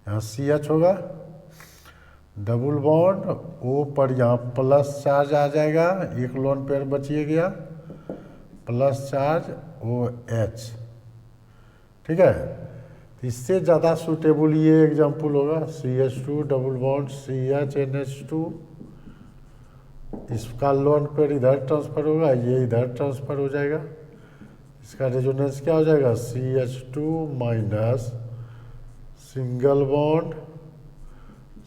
यहाँ CH होगा, डबल बॉन्ड O पर यहाँ प्लस चार्ज आ जाएगा, एक लोन पेयर बचिए गया, प्लस चार्ज OH, ठीक है। इससे ज़्यादा सूटेबल ये एग्जाम्पल होगा, CH2 double bond CH NH2, इसका लोन पेयर इधर ट्रांसफर होगा, ये इधर ट्रांसफर हो जाएगा, इसका रेजोनेंस क्या हो जाएगा, CH2 minus single bond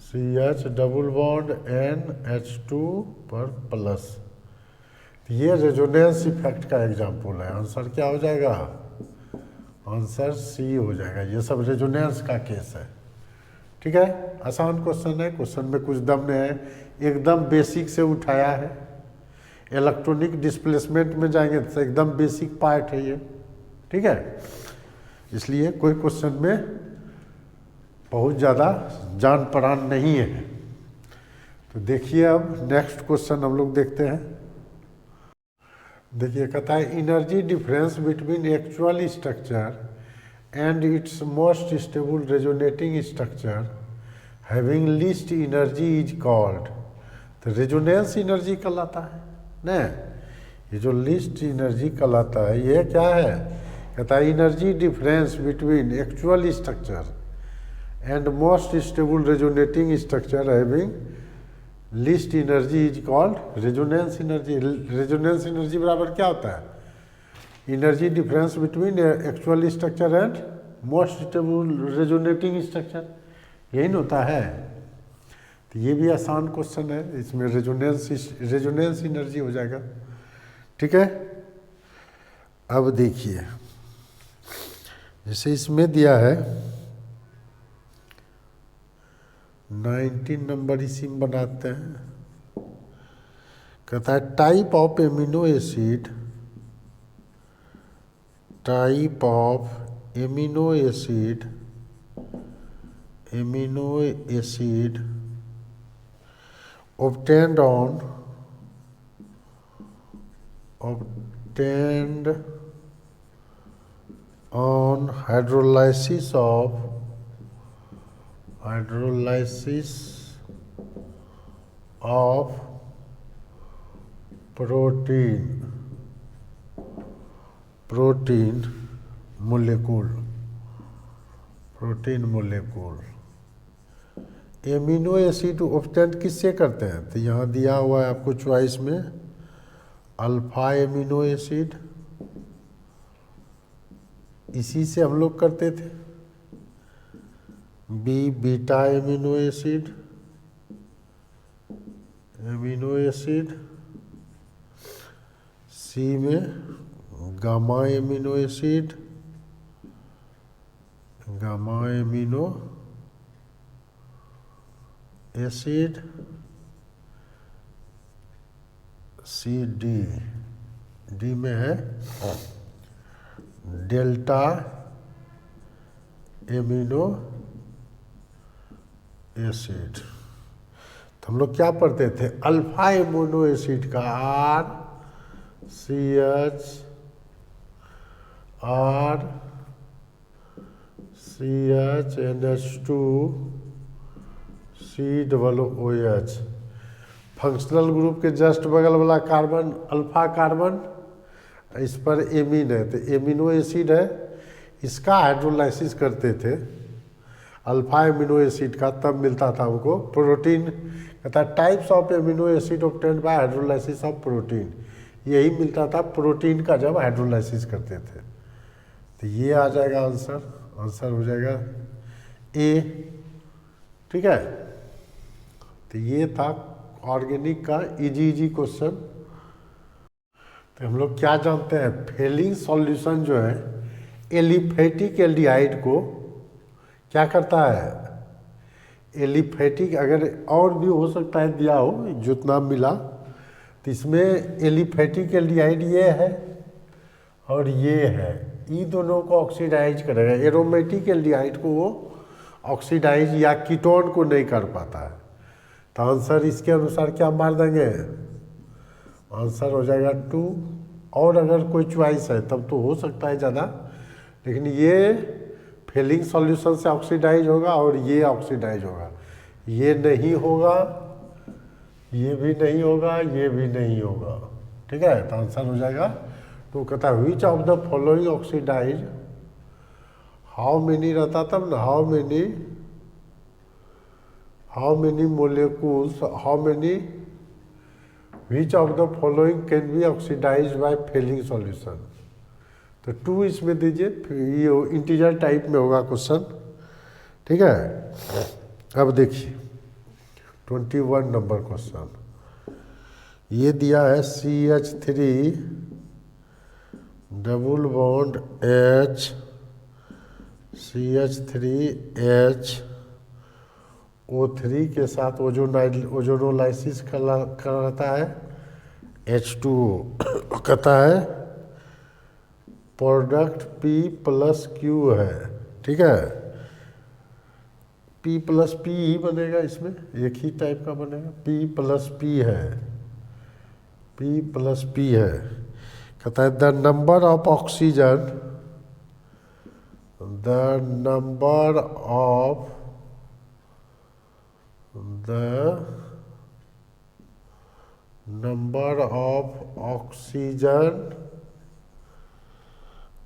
CH double bond NH2 पर प्लस। ये रेजोनेंस इफेक्ट का एग्जाम्पल है। आंसर क्या हो जाएगा, आंसर C हो जाएगा। ये सब रेजोनेंस का केस है, ठीक है। आसान क्वेश्चन है, क्वेश्चन में कुछ दम नहीं है, एकदम बेसिक से उठाया है। इलेक्ट्रॉनिक डिस्प्लेसमेंट में जाएंगे तो एकदम बेसिक पार्ट है ये, ठीक है। इसलिए कोई क्वेश्चन में बहुत ज़्यादा जान परान नहीं है। तो देखिए अब नेक्स्ट क्वेश्चन हम लोग देखते हैं। देखिए कहता है energy difference between actual structure and it's most stable resonating structure having least energy is called. तो रेजोनेंस एनर्जी कहलाता है ना, ये जो लीस्ट एनर्जी कहलाता है ये क्या है, कहता है energy difference between actual structure and most stable resonating structure having least energy is called resonance energy. Resonance energy बराबर क्या होता है, energy difference between actual structure and most stable resonating structure, यही ना होता है। तो ये भी आसान क्वेश्चन है, इसमें रेजोनेंस एनर्जी हो जाएगा। ठीक है, अब देखिए जैसे इसमें दिया है 19 नंबर, इसी में बनाते हैं। कहता है type of amino acid, type of amino acid obtained on hydrolysis of protein molecule। Amino acid obtain किससे करते हैं? तो यहाँ दिया हुआ है आपको चॉइस में, अल्फा एमिनो एसिड, इसी से हम लोग करते थे। B beta amino acid, C में gamma amino acid, C D में है डेल्टा एमिनो एसिड। तो हम लोग क्या पढ़ते थे? अल्फा एमिनो एसिड का NH2 COOH, फंक्शनल ग्रुप के जस्ट बगल वाला कार्बन अल्फा कार्बन, इस पर एमीन है तो एमिनो एसिड है, इसका हाइड्रोलाइसिस करते थे अल्फा एमिनो एसिड का, तब मिलता था हमको प्रोटीन। कहता है types of amino acid obtained by hydrolysis of protein, यही मिलता था प्रोटीन का जब हाइड्रोलाइसिस करते थे। तो ये आ जाएगा आंसर हो जाएगा ए। ठीक है, तो ये था ऑर्गेनिक का इजी क्वेश्चन। तो हम लोग क्या जानते हैं, फेलिंग सॉल्यूशन जो है एलिफेटिक एल्डिहाइड को क्या करता है? एलिफेटिक, अगर और भी हो सकता है दिया हो जितना मिला, तो इसमें एलिफेटिक एल्डिहाइड ये है और ये है, ये दोनों को ऑक्सीडाइज करेगा। एरोमेटिक एल्डिहाइड को वो ऑक्सीडाइज या कीटोन को नहीं कर पाता है। तो आंसर इसके अनुसार क्या मार देंगे? आंसर हो जाएगा 2। और अगर कोई चॉइस है तब तो हो सकता है ज़्यादा, लेकिन ये फेलिंग सॉल्यूशन से ऑक्सीडाइज होगा और ये ऑक्सीडाइज होगा, ये नहीं होगा, ये भी नहीं होगा, ये भी नहीं होगा। ठीक है, तो आंसर हो जाएगा। तो कहता है which of the following oxidize, how many रहता तब ना, how many molecules, which of the following can be oxidize by Fehling solution. तो 2 इसमें दीजिए, ये इंटीजर टाइप में होगा क्वेश्चन। ठीक है, अब देखिए 21 नंबर क्वेश्चन, ये दिया है CH3 double bond H, CH3H O3 के साथ ओजोनोलाइसिस कराता है H2O। कहता है प्रोडक्ट P+Q है। ठीक है, P+P ही बनेगा, इसमें एक ही टाइप का बनेगा, P+P है, P+P है। कहता है the number of oxygen,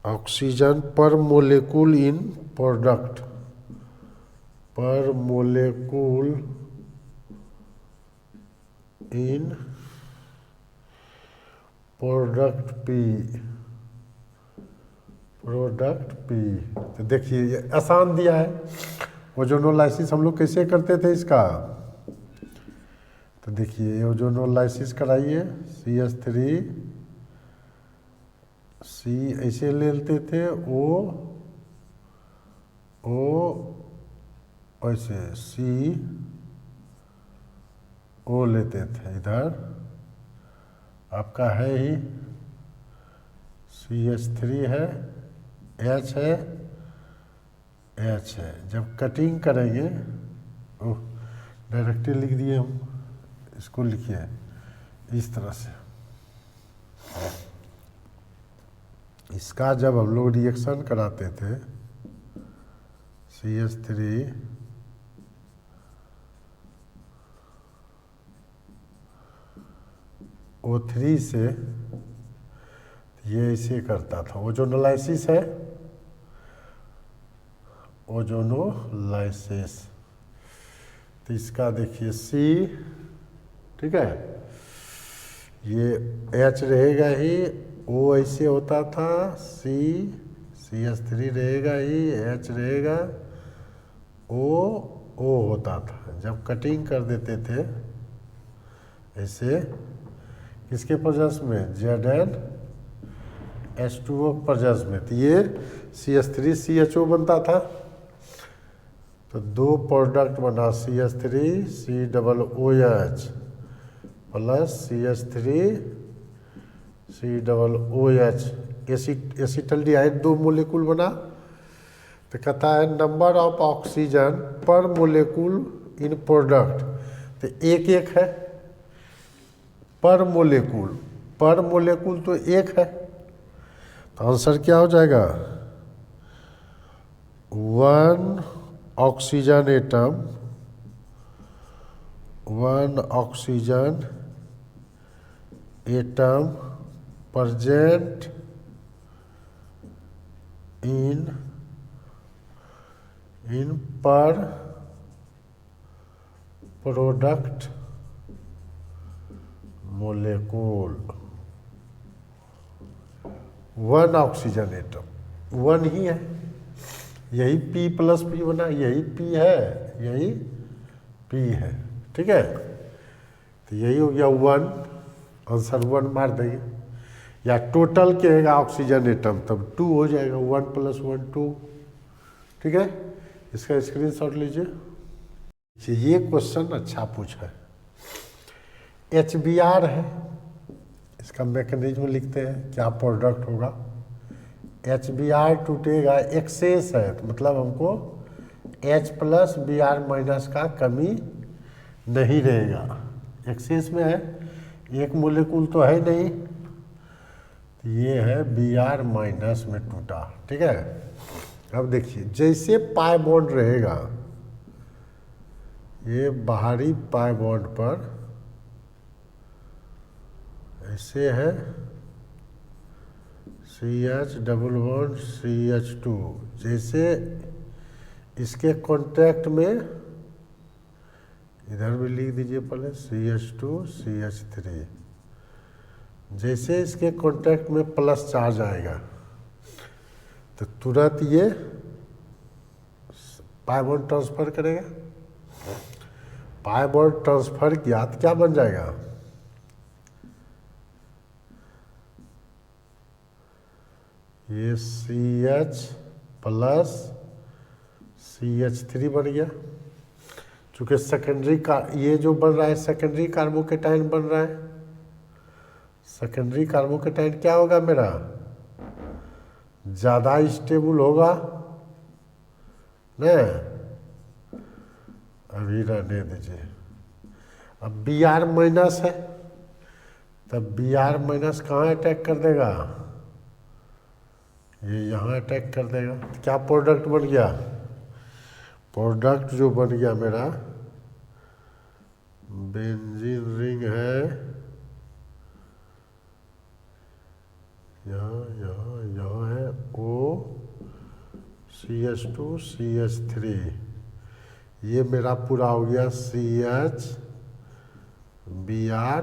oxygen पर मोलिक्यूल इन प्रोडक्ट, P प्रोडक्ट पी। तो देखिए ये आसान दिया है। ओजोनोलाइसिस हम लोग कैसे करते थे इसका, तो देखिए ओजोनोलाइसिस कराइए, CH3 C ऐसे ले लेते थे, O ऐसे C O लेते थे, इधर आपका है ही CH3 है, H है, H है। जब कटिंग करेंगे, ओह डायरेक्टली लिख दिए हम, इसको लिखिए इस तरह से। इसका जब हम लोग रिएक्शन कराते थे CH3 O3 से, ये ऐसे करता था। ओजोनोलाइसिस है, ओजोनोलाइसिस। तो इसका देखिए C, ठीक है, ये H रहेगा ही, O ऐसे होता था, CH3 रहेगा ही, H रहेगा, O होता था। जब कटिंग कर देते थे ऐसे, किसके प्रजस में, ZnH2O प्रजस में, तो ये CH3CHO बनता था। तो दो प्रोडक्ट बना, CH3COOH प्लस CH3COOH, एसिटल्डिहाइड दो मोलिकुल बना। तो कहता है नंबर ऑफ ऑक्सीजन पर मोलिकुल इन प्रोडक्ट, तो एक एक है पर मोलिकुल तो एक है। तो आंसर क्या हो जाएगा, 1 oxygen atom present in per product molecule। 1 oxygen atom, 1 ही है, यही P प्लस P बना, यही P है, यही P है, ठीक है। तो यही हो गया 1, आंसर 1 मार देंगे। या टोटल कहेगा ऑक्सीजन एटम, तब 2 हो जाएगा, 1 + 1 2, ठीक है। इसका स्क्रीनशॉट लीजिए। ये क्वेश्चन अच्छा पूछा है। HBr है, इसका मैकेनिज्म लिखते हैं, क्या प्रोडक्ट होगा। HBr टूटेगा, एक्सेस है, तो मतलब हमको H + Br- का कमी नहीं रहेगा। एक्सेस में है, एक मोलिकुल तो है नहीं, तो ये है Br- में टूटा, ठीक है। अब देखिए जैसे पाई बॉन्ड रहेगा, ये बाहरी पाई बॉन्ड पर ऐसे है CH डबल बॉन्ड CH2, जैसे इसके कांटेक्ट में, इधर भी लिख दीजिए पहले CH2 CH3, जैसे इसके कांटेक्ट में प्लस चार्ज आएगा तो तुरंत ये पाई बॉन्ड ट्रांसफर करेगा। पाई बॉन्ड ट्रांसफर किया तो क्या बन जाएगा, ये CH + CH3 बन गया। चूँकि सेकेंडरी का ये जो बन रहा है सेकेंडरी कार्बोकेटाइन बन रहा है। सेकेंडरी कार्बोकेटाइन क्या होगा मेरा, ज़्यादा स्टेबल होगा न, अभी रहने दीजिए। अब Br- है, तब Br- कहाँ अटैक कर देगा, ये यहाँ अटैक कर देगा। तो क्या प्रोडक्ट बन गया, प्रोडक्ट जो बन गया मेरा बेंजीन रिंग है, यहाँ है CH2 CH3, ये मेरा पूरा हो गया CH Br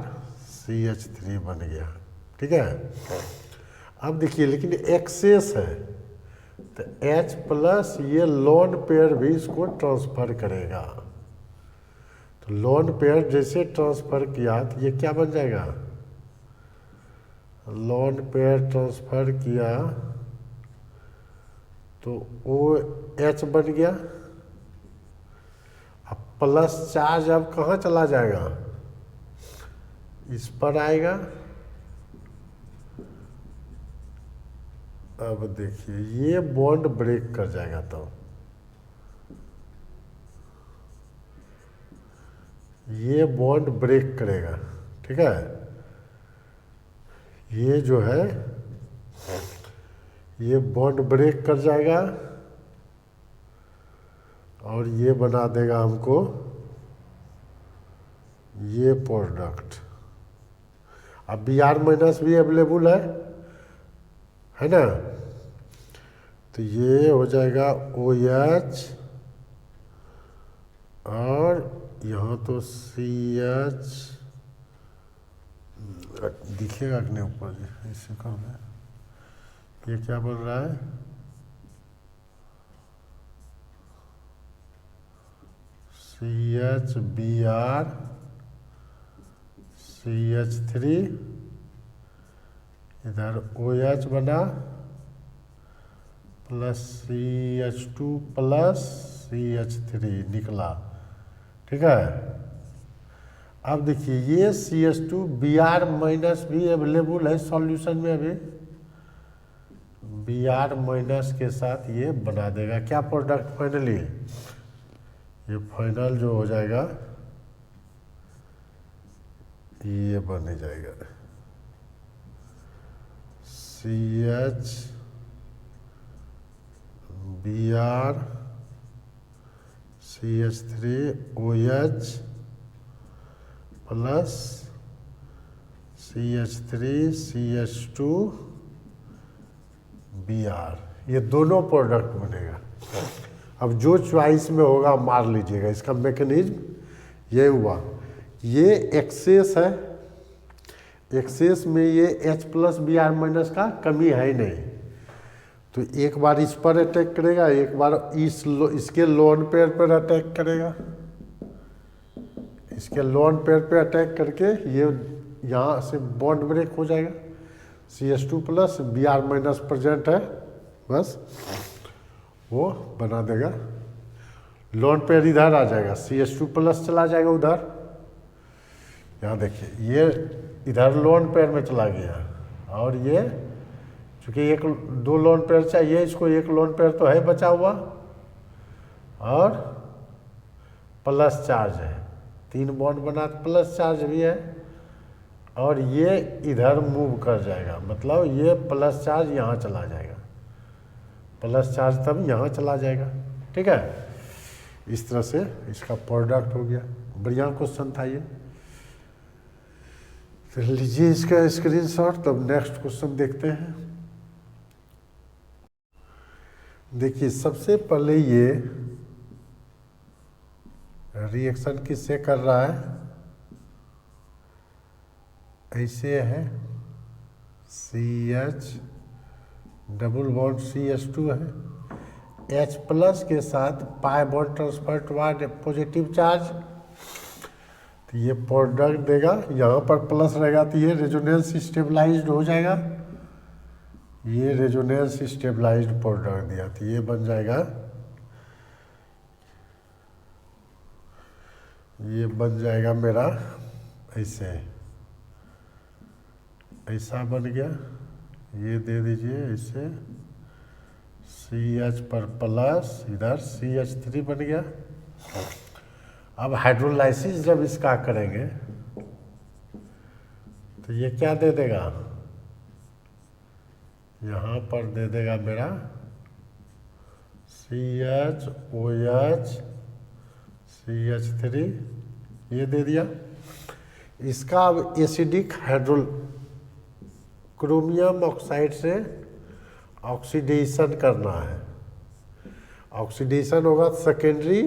CH3 बन गया, ठीक है। अब देखिए लेकिन एक्सेस है, तो H प्लस ये लोन पेयर भी इसको ट्रांसफर करेगा। तो लोन पेयर जैसे ट्रांसफर किया तो ये क्या बन जाएगा, लोन पेयर ट्रांसफर किया तो ओ H बन गया। अब प्लस चार्ज अब कहाँ चला जाएगा, इस पर आएगा। अब देखिए ये बॉन्ड ब्रेक कर जाएगा, तो ये बॉन्ड ब्रेक करेगा, ठीक है। ये जो है ये बॉन्ड ब्रेक कर जाएगा और ये बना देगा हमको ये प्रोडक्ट। अब बी आर माइनस भी अवेलेबल है ना। तो ये हो जाएगा ओ एच और यहाँ तो सी एच दिखेगा कि नहीं ऊपर, इसे कर दें। ये क्या बन रहा है, C H B are CH3, इधर OH बना प्लस CH2 प्लस CH3 निकला, ठीक है। अब देखिए ये CH2 Br माइनस भी अवेलेबल है सॉल्यूशन में, अभी Br माइनस के साथ ये बना देगा क्या प्रोडक्ट फाइनली, ये फाइनल जो हो जाएगा ये बन जाएगा CH Br CH3 OH plus CH3 CH2 Br, ये दोनों प्रोडक्ट बनेगा। अब जो चॉइस में होगा मार लीजिएगा। इसका मैकेनिज्म ये हुआ, ये एक्सेस है, एक्सेस में ये H plus B R minus का कमी है ही नहीं, तो एक बार इस पर अटैक करेगा, एक बार इसके लोन पेयर पर अटैक करेगा, इसके लोन पेयर पे अटैक करके ये यहाँ से बॉन्ड ब्रेक हो जाएगा। CH2 plus B R minus present है, बस वो बना देगा। लोन पेयर इधर आ जाएगा, CH2 प्लस चला जाएगा उधर। यहाँ देखिए ये इधर लोन पेयर में चला गया और ये चूँकि एक दो लोन पेयर चाहिए इसको, एक लोन पेयर तो है बचा हुआ और प्लस चार्ज है, 3 बॉन्ड बना प्लस चार्ज भी है और ये इधर मूव कर जाएगा, मतलब ये प्लस चार्ज यहाँ चला जाएगा, प्लस चार्ज तब यहाँ चला जाएगा, ठीक है। इस तरह से इसका प्रोडक्ट हो गया। बढ़िया क्वेश्चन था ये। तो लीजिए इसका स्क्रीनशॉट, तब नेक्स्ट क्वेश्चन देखते हैं। देखिए सबसे पहले ये रिएक्शन किससे कर रहा है, ऐसे है CH डबल बॉन्ड CH2 है, H प्लस के साथ pi bond transfer toward positive charge, तो ये प्रोडक्ट देगा। यहाँ पर प्लस रहेगा तो ये रेजोनेंस स्टेबलाइज्ड हो जाएगा, ये रेजोनेंस स्टेबलाइज्ड प्रोडक्ट दिया तो ये बन जाएगा, ये बन जाएगा मेरा ऐसे, ऐसा बन गया। ये दे दीजिए ऐसे, CH पर प्लस, इधर CH3 बन गया। अब हाइड्रोलाइसिस जब इसका करेंगे तो ये क्या दे देगा, यहाँ पर दे देगा मेरा CH OH CH3, ये दे दिया। इसका अब एसिडिक हाइड्रोल क्रोमियम ऑक्साइड से ऑक्सीडेशन करना है, ऑक्सीडेशन होगा सेकेंडरी,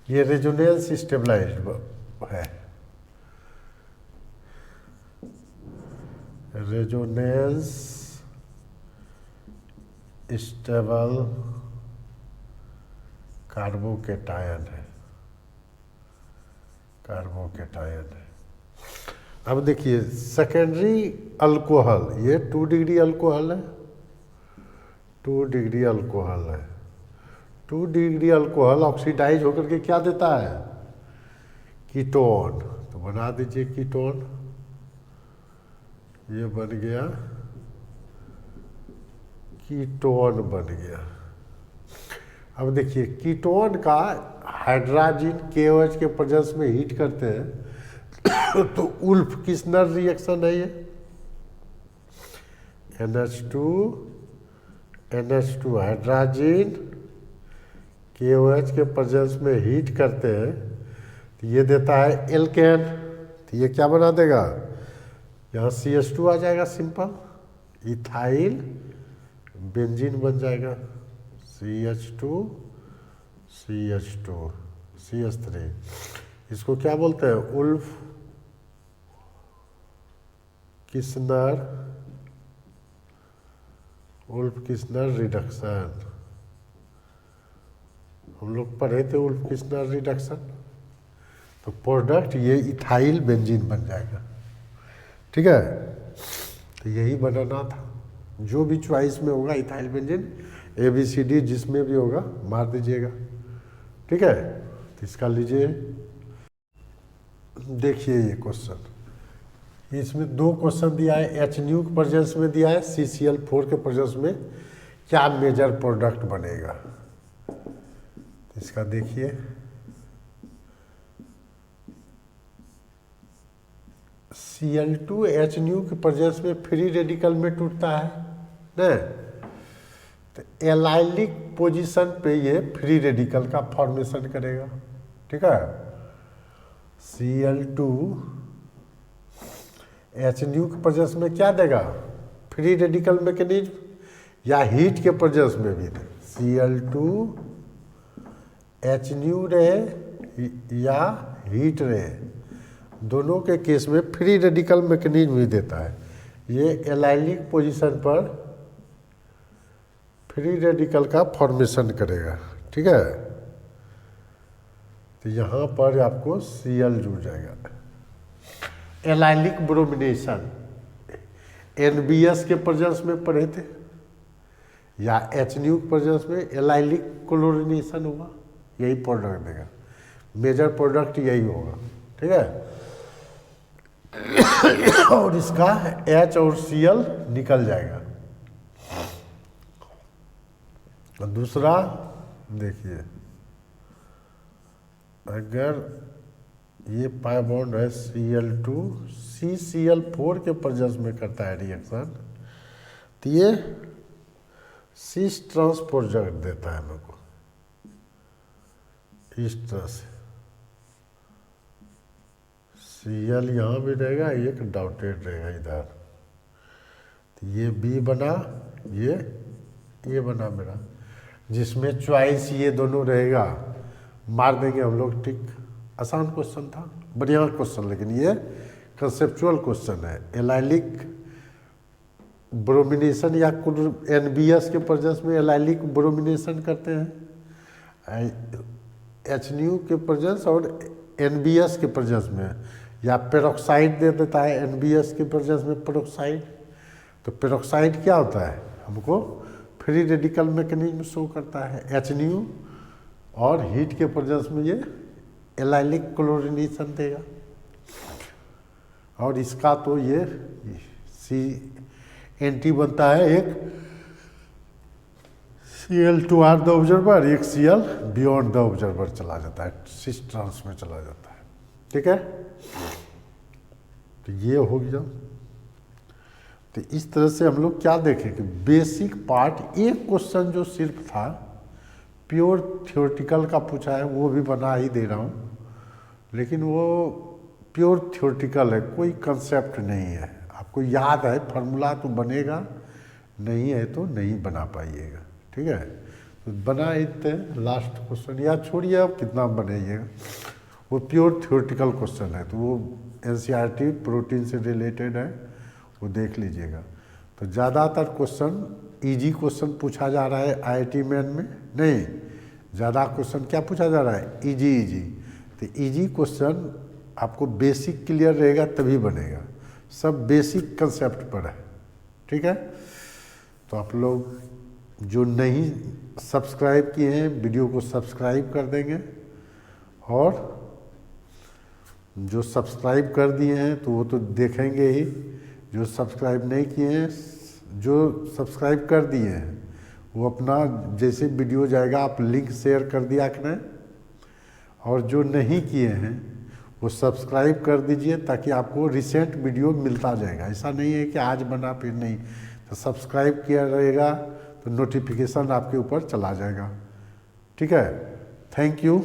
ये रेजोनेंस स्टेबलाइज्ड है, रेजोनेंस स्टेबल कार्बोकेटायन है, कार्बोकेटायन है। अब देखिए सेकेंडरी अल्कोहल, ये 2 डिग्री अल्कोहल है, 2 डिग्री अल्कोहल है। 2 डिग्री अल्कोहल ऑक्सीडाइज होकर के क्या देता है? कीटोन। तो बना दीजिए कीटोन, ये बन गया कीटोन बन गया। अब देखिए कीटोन का हाइड्रोजन KOH के प्रेजेंस में हीट करते हैं तो उल्फ किसनर रिएक्शन है ये, NH2 हाइड्रोजन KOH के प्रेजेंस में हीट करते हैं तो ये देता है एल्केन। तो ये क्या बना देगा? यहाँ CH2 आ जाएगा सिंपल, इथाइल बेंजीन बन जाएगा, CH2 CH3। इसको क्या बोलते हैं? Wolff Kishner reduction. हम लोग पढ़े थे उल्फ किस्नर रिडक्शन। तो प्रोडक्ट ये इथाइल बेंजीन बन जाएगा, ठीक है। तो यही बनाना था, जो भी चॉइस में होगा इथाइल बेंजीन, ABCD जिसमें भी होगा मार दीजिएगा, ठीक है। तो इसका लीजिए, देखिए ये क्वेश्चन, इसमें 2 क्वेश्चन दिया है। HNU के प्रेजेंस में दिया है, CCl4 के प्रेजेंस में क्या मेजर प्रोडक्ट बनेगा। इसका देखिए, Cl2 HNU के प्रेजेंस में फ्री रेडिकल में टूटता है न, तो एलाइलिक पोजीशन पे ये फ्री रेडिकल का फॉर्मेशन करेगा, ठीक है। Cl2 HNU के प्रेजेंस में क्या देगा? फ्री रेडिकल मैकेनिज्म या हीट के प्रेजेंस में भी दे। Cl2 HNU रहे या हीट रहे, दोनों के केस में फ्री रेडिकल मैकेनिज्म ही देता है। ये एलाइलिक पोजीशन पर फ्री रेडिकल का फॉर्मेशन करेगा, ठीक है। तो यहाँ पर आपको Cl जुड़ जाएगा। एलाइलिक ब्रोमिनेशन NBS के प्रेजेंस में पढ़े थे, या HNU के प्रेजेंस में एलाइलिक क्लोरिनेशन होगा, यही प्रोडक्ट देगा, मेजर प्रोडक्ट यही होगा, ठीक है। और इसका H और Cl निकल जाएगा। और दूसरा देखिए, अगर ये पाई बॉन्ड है Cl2 CCl4 के प्रेजेंस में करता है रिएक्शन, तो ये सिस ट्रांस प्रोडक्ट देता है मेरे को इस तरह से। Cl यहाँ भी रहेगा, एक डॉटेड रहेगा इधर, तो ये B बना, ये बना मेरा, जिसमें चॉइस ये दोनों रहेगा, मार देंगे हम लोग, ठीक। आसान क्वेश्चन था, बढ़िया क्वेश्चन, लेकिन ये कंसेप्चुअल क्वेश्चन है। एलाइलिक ब्रोमिनेशन या NBS के प्रेजेंस में एलाइलिक ब्रोमिनेशन करते हैं, HNU के प्रेजेंस और NBS के प्रेजेंस में, या पेरोक्साइड दे देता है NBS के प्रेजेंस में पेरोक्साइड। तो पेरोक्साइड क्या होता है? हमको फ्री रेडिकल मैकेनिज्म शो करता है। HNU और हीट के प्रेजेंस में ये एलाइलिक क्लोरिनेशन देगा। और इसका तो ये CNT बनता है, एक Cl टुवार्ड द ऑब्जर्वर, एक Cl बियॉन्ड द ऑब्जर्वर चला जाता है, सिस ट्रांस में चला जाता है, ठीक है। तो ये हो गया। तो इस तरह से हम लोग क्या देखें कि बेसिक पार्ट, एक क्वेश्चन जो सिर्फ था प्योर थ्योरेटिकल का पूछा है, वो भी बना ही दे रहा हूँ, लेकिन वो प्योर थ्योरेटिकल है, कोई कंसेप्ट नहीं है। आपको याद है फार्मूला तो बनेगा, नहीं है तो नहीं बना पाइएगा, ठीक है। तो बना देते हैं लास्ट क्वेश्चन, या छोड़िए आप कितना बनाइएगा, वो प्योर थ्योरेटिकल क्वेश्चन है, तो वो NCERT प्रोटीन से रिलेटेड है, वो देख लीजिएगा। तो ज़्यादातर क्वेश्चन इजी क्वेश्चन पूछा जा रहा है आईआईटी मेन में, नहीं, ज़्यादा क्वेश्चन क्या पूछा जा रहा है, इजी इजी। तो इजी क्वेश्चन आपको बेसिक क्लियर रहेगा तभी बनेगा, सब बेसिक कंसेप्ट पर है, ठीक है। तो आप लोग जो नहीं सब्सक्राइब किए हैं वीडियो को सब्सक्राइब कर देंगे, और जो सब्सक्राइब कर दिए हैं तो वो तो देखेंगे ही, जो सब्सक्राइब नहीं किए हैं, जो सब्सक्राइब कर दिए हैं वो अपना जैसे वीडियो जाएगा आप लिंक शेयर कर दिया करें, और जो नहीं किए हैं वो सब्सक्राइब कर दीजिए ताकि आपको रिसेंट वीडियो मिलता जाएगा। ऐसा नहीं है कि आज बना फिर नहीं, तो सब्सक्राइब किया रहेगा तो नोटिफिकेशन आपके ऊपर चला जाएगा, ठीक है। Thank you.